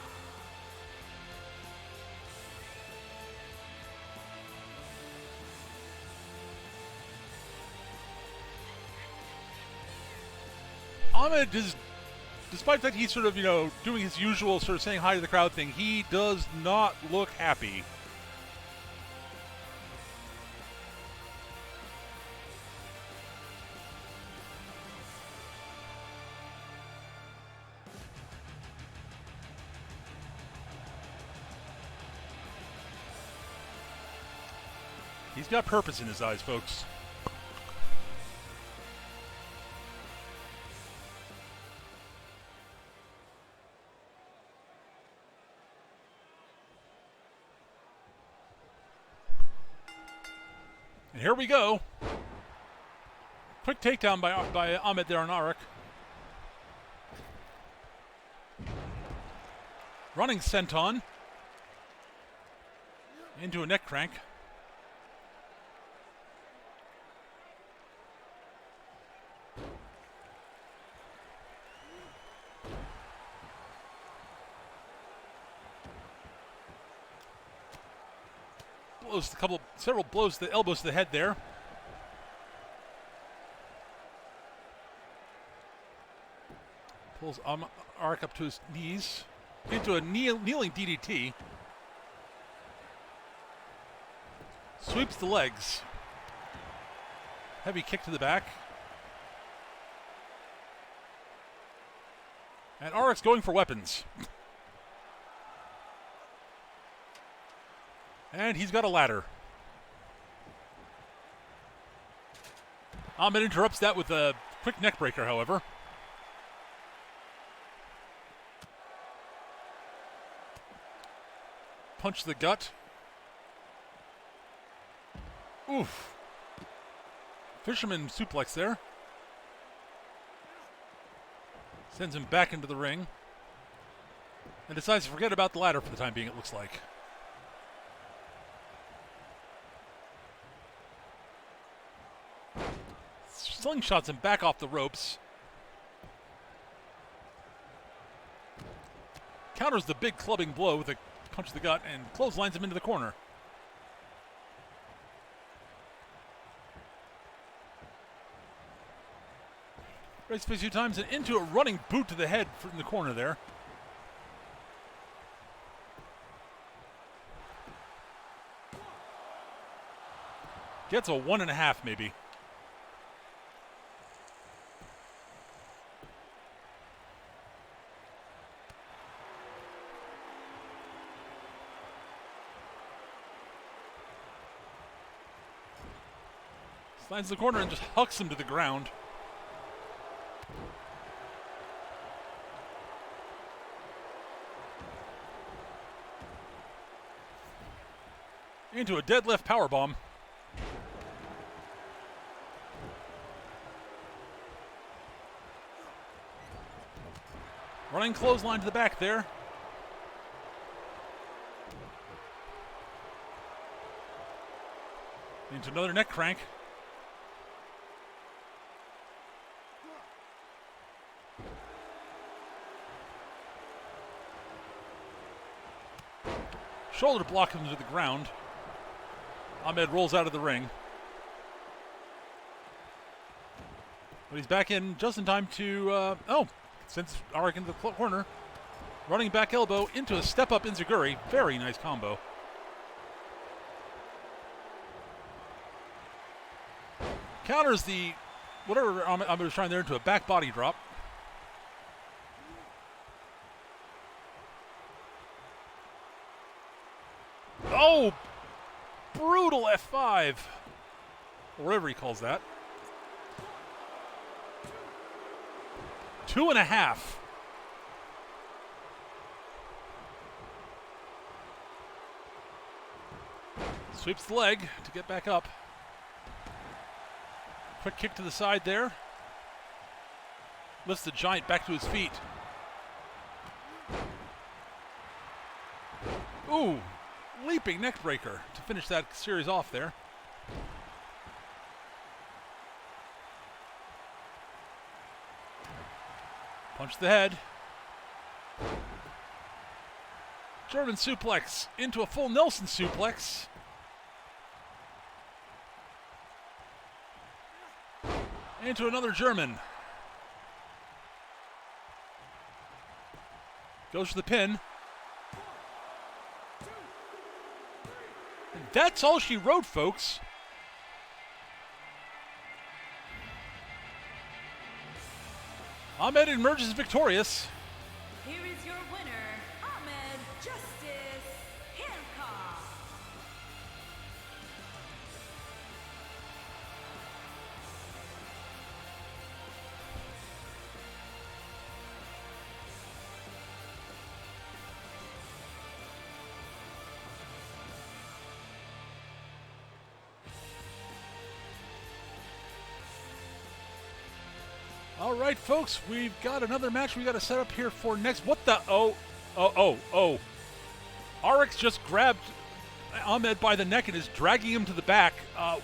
[SPEAKER 1] Ahmed is, despite that he's sort of, doing his usual sort of saying hi to the crowd thing, he does not look happy. He's got purpose in his eyes, folks. And here we go. Quick takedown by Ahmed there on Arik. Running senton. Into a neck crank. Blows several blows to the elbows to the head there. Pulls Arik up to his knees. Into a kneeling DDT. Sweeps the legs. Heavy kick to the back. And Arik's going for weapons. And he's got a ladder. Ahmed interrupts that with a quick neck breaker, however. Punch to the gut. Oof. Fisherman suplex there. Sends him back into the ring. And decides to forget about the ladder for the time being, it looks like. Slingshots him back off the ropes. Counters the big clubbing blow with a punch to the gut and clotheslines him into the corner. Race a few times and into a running boot to the head from the corner there. Gets a 1.5 maybe. Slides the corner and just hucks him to the ground. Into a deadlift powerbomb. Running clothesline to the back there. Into another neck crank. Shoulder block him to the ground. Ahmed rolls out of the ring. But he's back in just in time to, sends Arik into the corner. Running back elbow into a step-up Enziguri. Very nice combo. Counters the, whatever Ahmed was trying there, into a back body drop. Oh! Brutal F5. Or whatever he calls that. 2.5. Sweeps the leg to get back up. Quick kick to the side there. Lifts the Giant back to his feet. Ooh. Leaping neck breaker to finish that series off there. Punch to the head. German suplex into a full Nelson suplex. Into another German. Goes for the pin. And that's all she wrote, folks. Ahmed emerges victorious.
[SPEAKER 2] Here is your winner, Ahmed Justice Hancock.
[SPEAKER 1] All right, folks, we've got another match we got to set up here for next. What the? Oh. Arix just grabbed Ahmed by the neck and is dragging him to the back.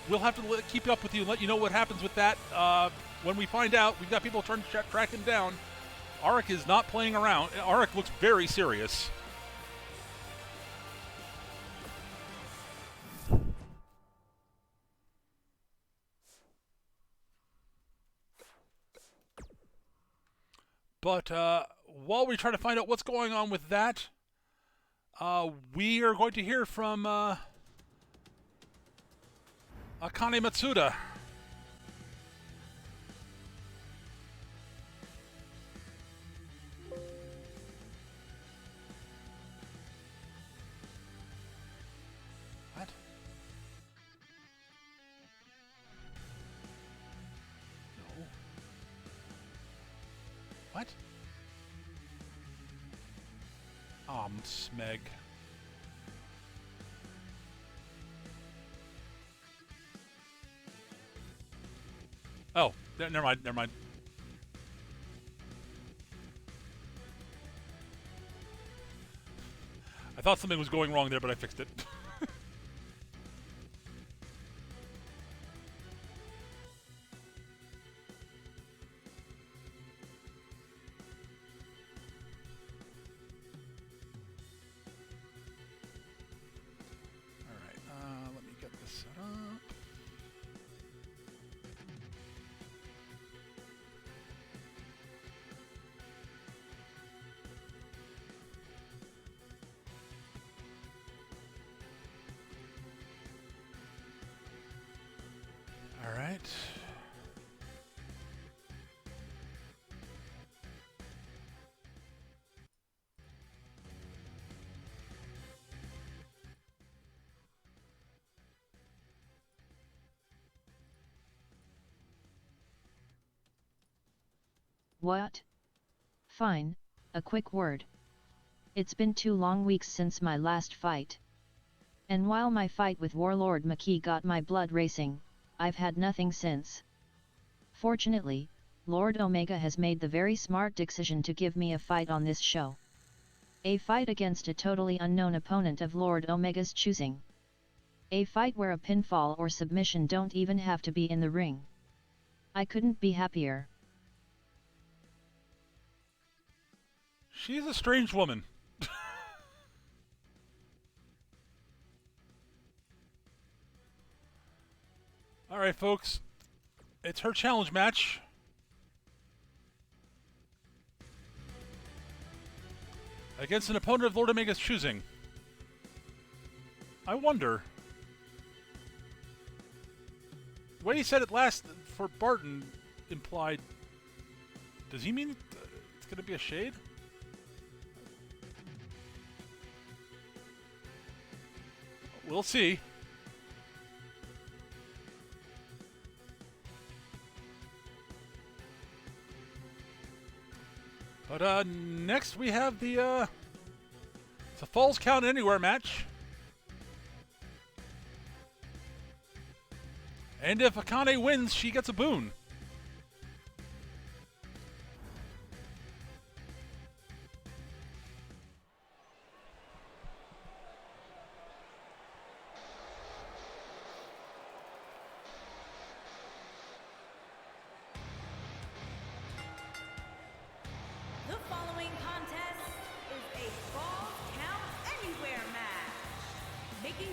[SPEAKER 1] We'll have to keep up with you and let you know what happens with that. When we find out, we've got people trying to track him down. Arix is not playing around. Arix looks very serious. But while we try to find out what's going on with that, we are going to hear from Akane Matsuda. What? No. What? Smeg. Oh, never mind. I thought something was going wrong there, but I fixed it.
[SPEAKER 5] What? Fine, a quick word. It's been 2 long weeks since my last fight. And while my fight with Warlord Maki got my blood racing, I've had nothing since. Fortunately, Lord Omega has made the very smart decision to give me a fight on this show. A fight against a totally unknown opponent of Lord Omega's choosing. A fight where a pinfall or submission don't even have to be in the ring. I couldn't be happier.
[SPEAKER 1] She's a strange woman. All right, folks. It's her challenge match. Against an opponent of Lord Omega's choosing. I wonder. The way he said it last for Barton implied... Does he mean it's going to be a shade? We'll see. But next we have the it's a Falls Count Anywhere match. And if Akane wins, she gets a boon.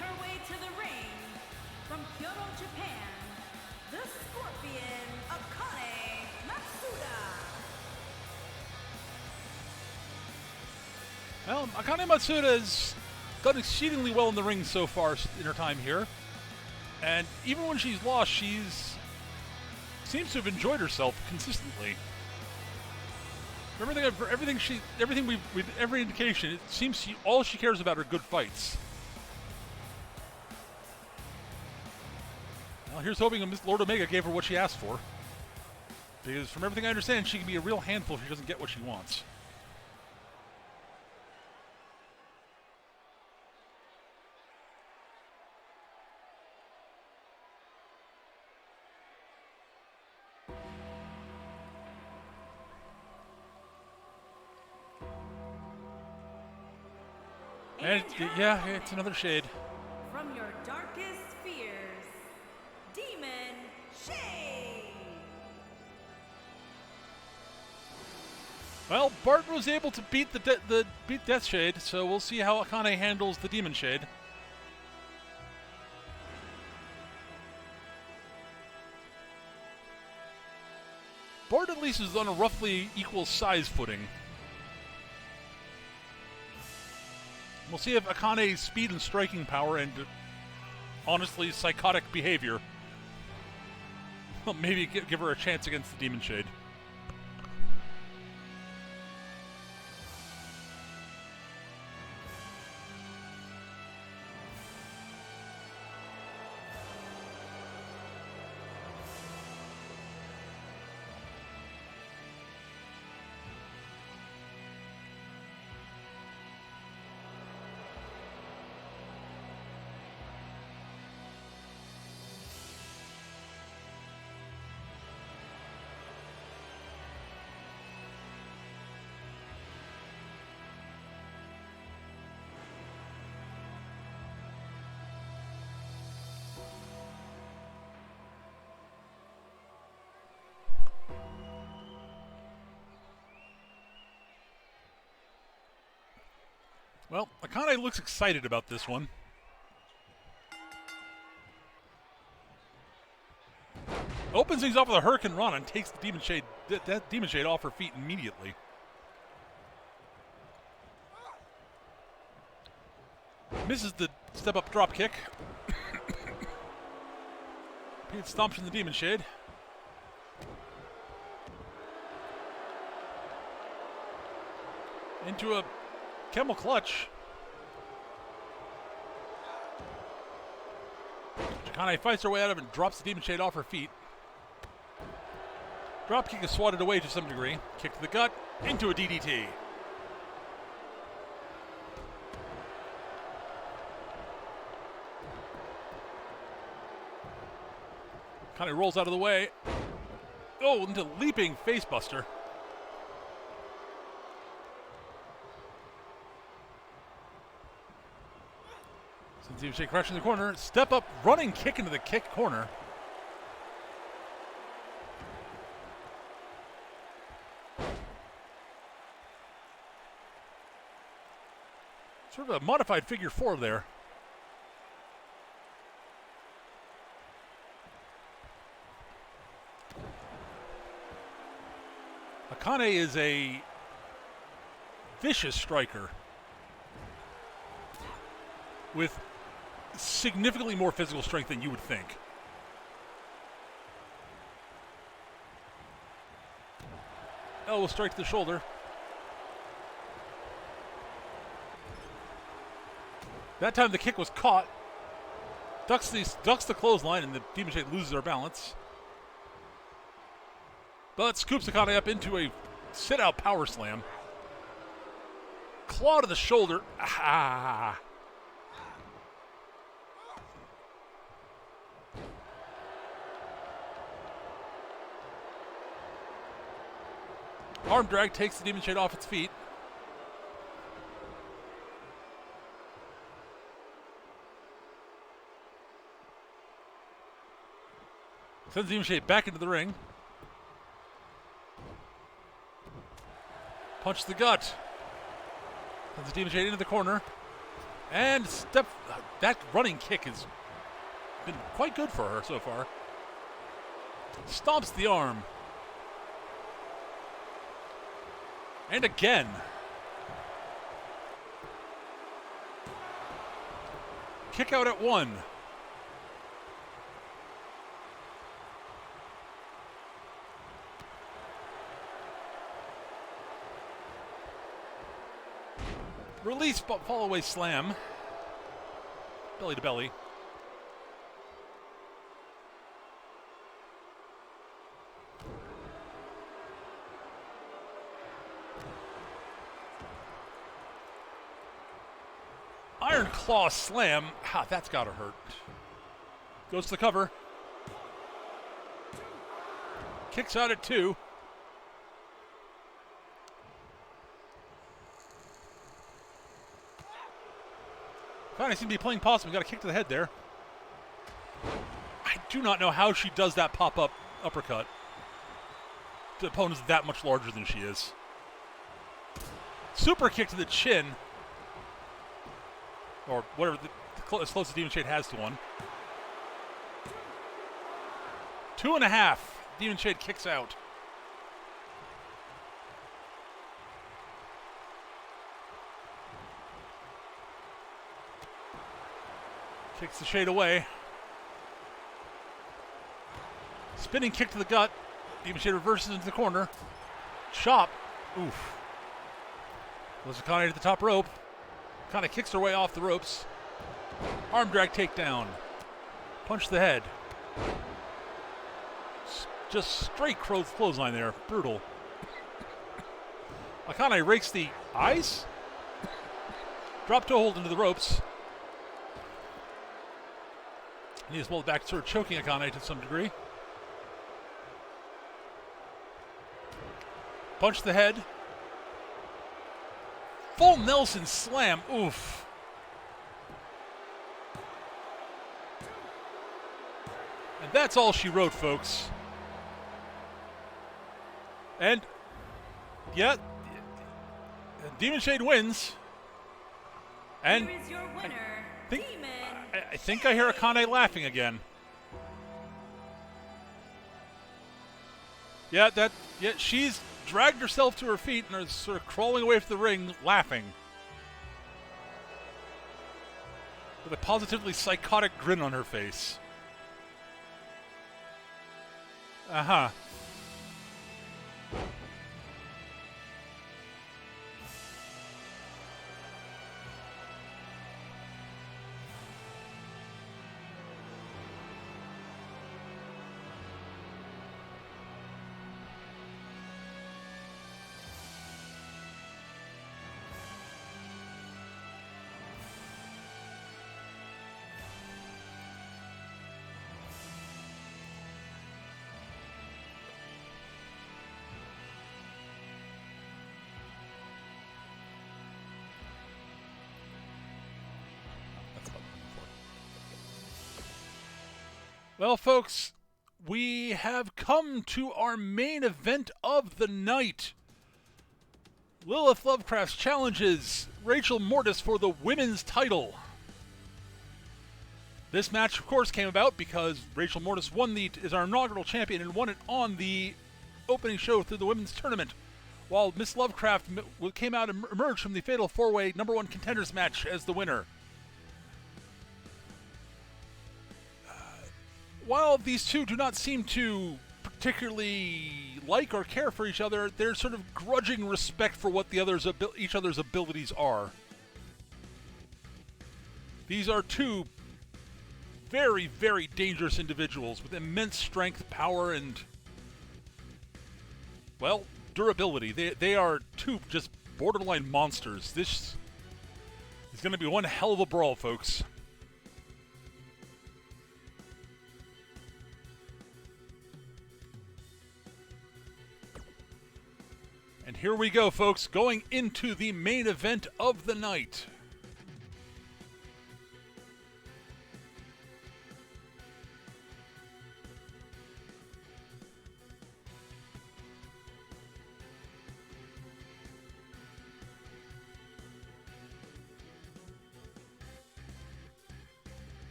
[SPEAKER 2] her way to the ring from Kyoto, Japan, the Scorpion, Akane Matsuda.
[SPEAKER 1] Well, Akane Matsuda has done exceedingly well in the ring so far in her time here. And even when she's lost, seems to have enjoyed herself consistently. Every indication, it seems all she cares about are good fights. Well, here's hoping Miss Lord Omega gave her what she asked for. Because from everything I understand, she can be a real handful if she doesn't get what she wants. And yeah, it's another shade.
[SPEAKER 2] From your darkest fears, Demon Shade.
[SPEAKER 1] Well, Barton was able to beat beat Death Shade, so we'll see how Akane handles the Demon Shade. Bart at least is on a roughly equal size footing. We'll see if Akane's speed and striking power and, honestly, psychotic behavior will maybe give her a chance against the Demon Shade. Well, Akane looks excited about this one. Opens things up with a Hurricane Rana and takes the Demon Shade, that Demon Shade off her feet immediately. Misses the step-up drop kick. Pete stomps in the Demon Shade. Into a Camel Clutch. Akane fights her way out of it and drops the Demon Shade off her feet. Drop kick is swatted away to some degree. Kick to the gut, into a DDT. Akane rolls out of the way. Oh, into leaping facebuster. Sends Demon Shade crashing in the corner. Step up, running kick into the kick corner. Sort of a modified figure four there. Akane is a vicious striker with significantly more physical strength than you would think. Elbow strike to the shoulder. That time the kick was caught. Ducks the clothesline, and the Demon Shade loses their balance. But scoops Akane up into a sit-out power slam. Claw to the shoulder. Ah. Arm drag takes the Demon Shade off its feet. Sends Demon Shade back into the ring. Punch to the gut. Sends the Demon Shade into the corner. And that running kick has been quite good for her so far. Stomps the arm. And again. Kick out at 1. Release, fall away slam. Belly to belly. Iron Claw slam. Ha, that's gotta hurt. Goes to the cover. Kicks out at 2. Finally seem to be playing possum. Got a kick to the head there. I do not know how she does that pop-up uppercut. The opponent is that much larger than she is. Super kick to the chin. Or whatever, as close as Demon Shade has to one. 2.5. Demon Shade kicks out. Kicks the Shade away. Spinning kick to the gut. Demon Shade reverses into the corner. Chop. Oof. Goes Akane to the top rope. Kind of kicks her way off the ropes. Arm drag takedown. Punch to the head. Just straight clothesline there. Brutal. Akane rakes the eyes. Drop toe hold into the ropes. He is pulled back, sort of choking Akane to some degree. Punch to the head. Full Nelson slam. Oof. And that's all she wrote, folks. And, yeah, Demon Shade wins. And
[SPEAKER 2] Here is your winner, Demon
[SPEAKER 1] I think I hear Akane laughing again. Yeah, she's dragged herself to her feet and is sort of crawling away from the ring, laughing. With a positively psychotic grin on her face. Uh-huh. Well, folks, we have come to our main event of the night. Lilith Lovecraft challenges Rachel Mortis for the women's title. This match, of course, came about because Rachel Mortis is our inaugural champion and won it on the opening show through the women's tournament, while Miss Lovecraft came out and emerged from the Fatal 4-Way #1 Contenders match as the winner. While these two do not seem to particularly like or care for each other, there's sort of grudging respect for what each other's abilities are. These are two very, very dangerous individuals with immense strength, power, and, well, durability. They are two just borderline monsters. This is going to be one hell of a brawl, folks. And here we go, folks, going into the main event of the night.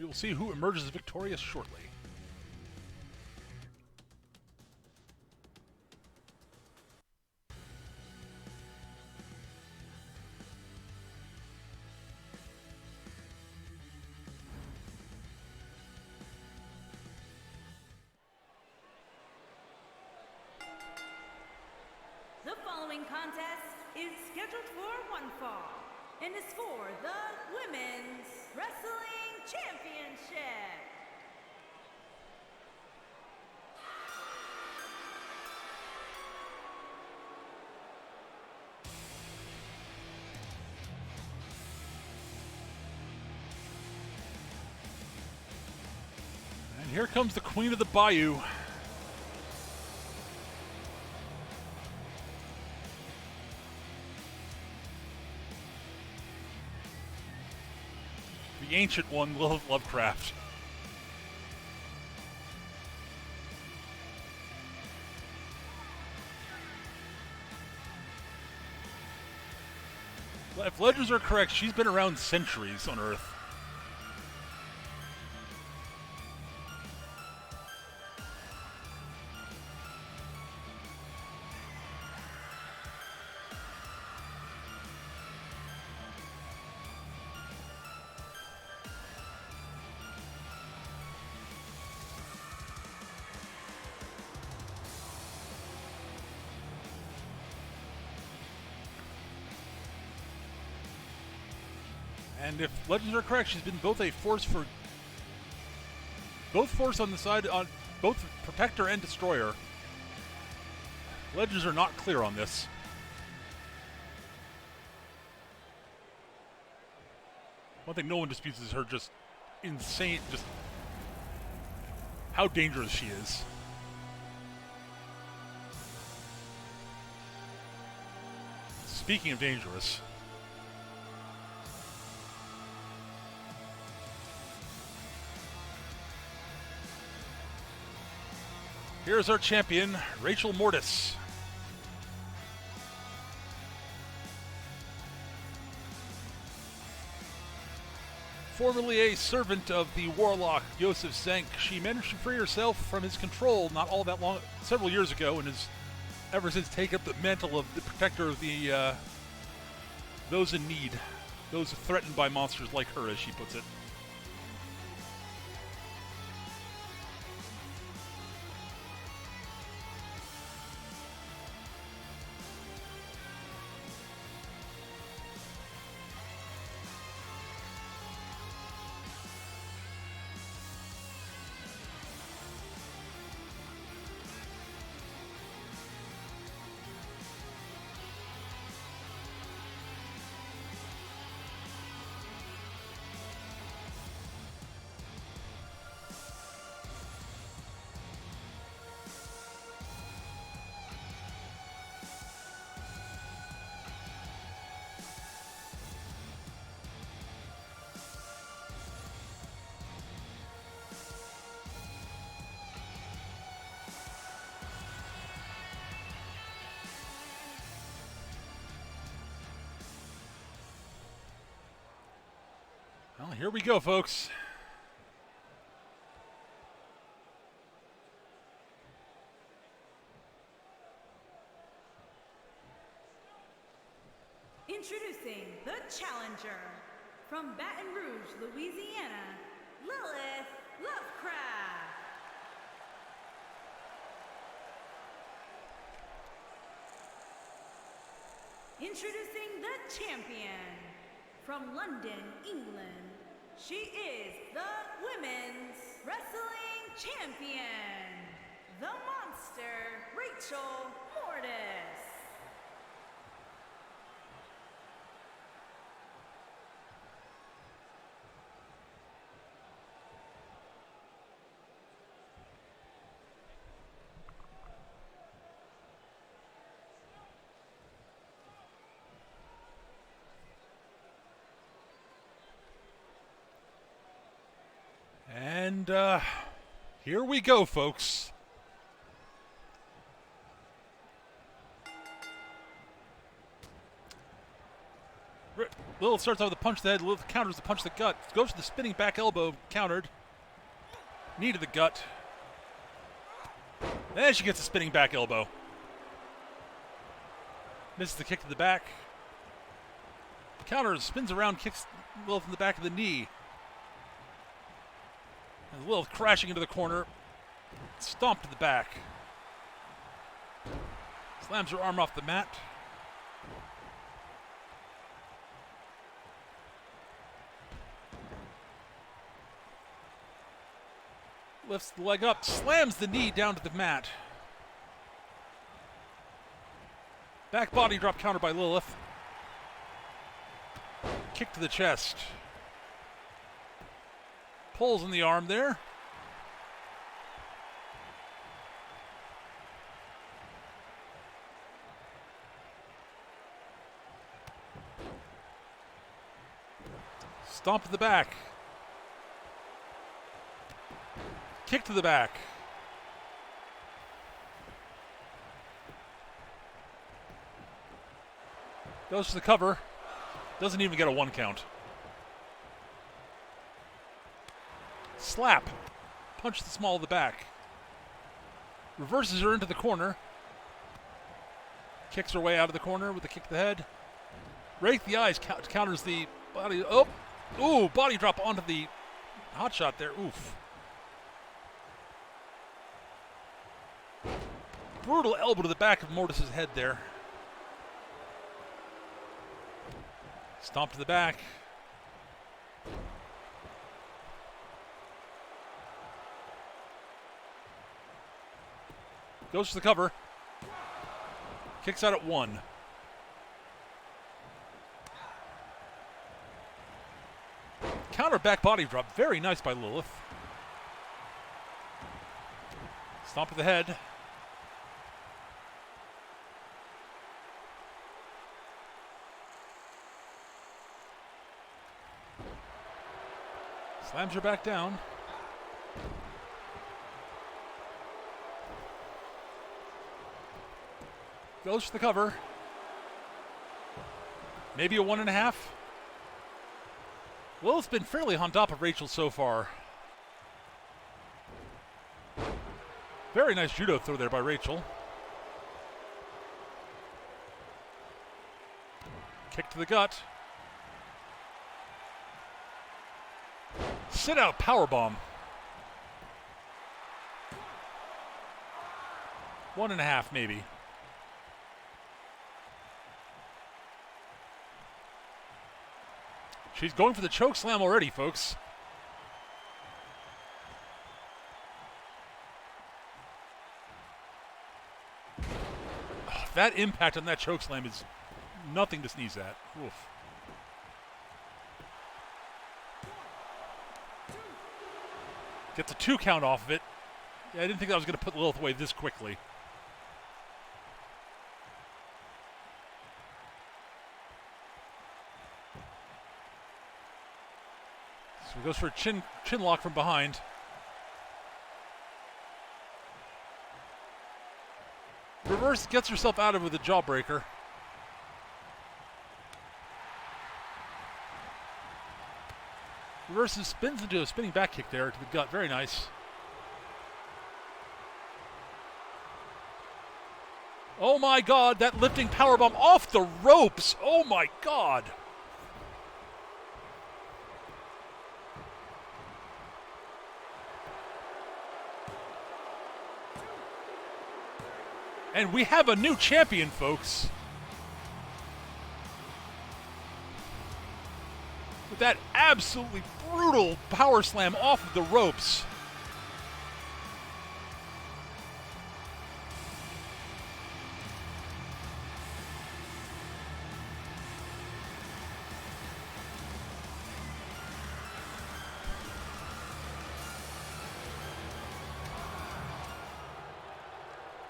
[SPEAKER 1] We will see who emerges victorious shortly.
[SPEAKER 2] The following contest is scheduled for one fall and is for the Women's Wrestling Championship.
[SPEAKER 1] And here comes the Queen of the Bayou. The ancient one, Lovecraft. If legends are correct, she's been around centuries on Earth. And if legends are correct, she's been both a force for on the side on both protector and destroyer. Legends are not clear on this. One thing no one disputes is her just insane, just how dangerous she is. Speaking of dangerous, here's our champion, Rachel Mortis. Formerly a servant of the warlock Joseph Senk, she managed to free herself from his control not all that long, several years ago, and has ever since taken up the mantle of the protector of the those in need, those threatened by monsters like her, as she puts it. Well, here we go, folks.
[SPEAKER 2] Introducing the challenger from Baton Rouge, Louisiana, Lilith Lovecraft. Introducing the champion from London, England, she is the Women's Wrestling Champion, the monster, Rachel Mortis.
[SPEAKER 1] And here we go, folks. Lilith starts off with a punch to the head. Lilith counters the punch to the gut. Goes to the spinning back elbow. Countered. Knee to the gut. Then she gets a spinning back elbow. Misses the kick to the back. Counters, spins around, kicks Lilith in the back of the knee. And Lilith crashing into the corner. Stomp to the back. Slams her arm off the mat. Lifts the leg up, slams the knee down to the mat. Back body drop counter by Lilith. Kick to the chest. Pulls in the arm there. Stomp to the back. Kick to the back. Goes to the cover. Doesn't even get a 1 count. Slap. Punch the small of the back. Reverses her into the corner. Kicks her way out of the corner with a kick to the head. Rake the eyes counters the body. Oh! Ooh, body drop onto the hot shot there. Oof. Brutal elbow to the back of Mortis's head there. Stomp to the back. Goes to the cover. Kicks out at 1. Counter back body drop. Very nice by Lilith. Stomp to the head. Slams her back down. Goes for the cover. Maybe a 1.5. Lilith's been fairly on top of Rachel so far. Very nice judo throw there by Rachel. Kick to the gut. Sit out powerbomb. 1.5 maybe. She's going for the choke slam already, folks. Oh, that impact on that choke slam is nothing to sneeze at. Oof. Gets a 2 count off of it. Yeah, I didn't think that was going to put Lilith away this quickly. So he goes for a chin lock from behind. Reverse gets herself out of it with a jawbreaker. Reverses, spins into a spinning back kick there to the gut. Very nice. Oh my God, that lifting powerbomb off the ropes. Oh my God. And we have a new champion, folks. With that absolutely brutal power slam off of the ropes.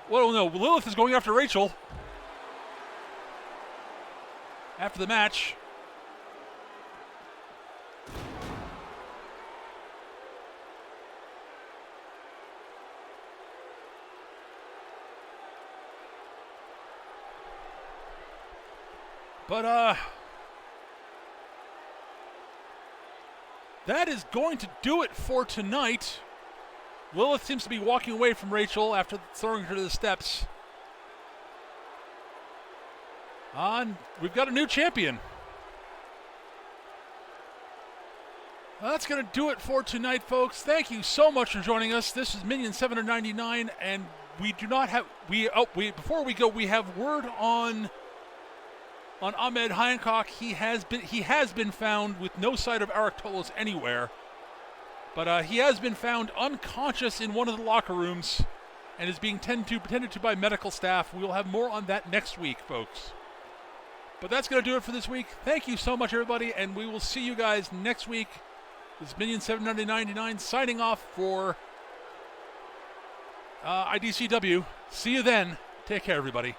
[SPEAKER 1] Well, no, Lilith is going after Rachel. After the match. But, that is going to do it for tonight. Lilith seems to be walking away from Rachel after throwing her to the steps. We've got a new champion. That's going to do it for tonight, folks. Thank you so much for joining us. This is Minion 799, and we do not have before we go, we have word on Ahmed Hancock. He has been found with no sight of Arctolos anywhere, but he has been found unconscious in one of the locker rooms and is being tended to by medical staff. We will have more on that next week, folks. But that's going to do it for this week. Thank you so much, everybody, and we will see you guys next week. This is Minion 799 signing off for IDCW. See you then. Take care, everybody.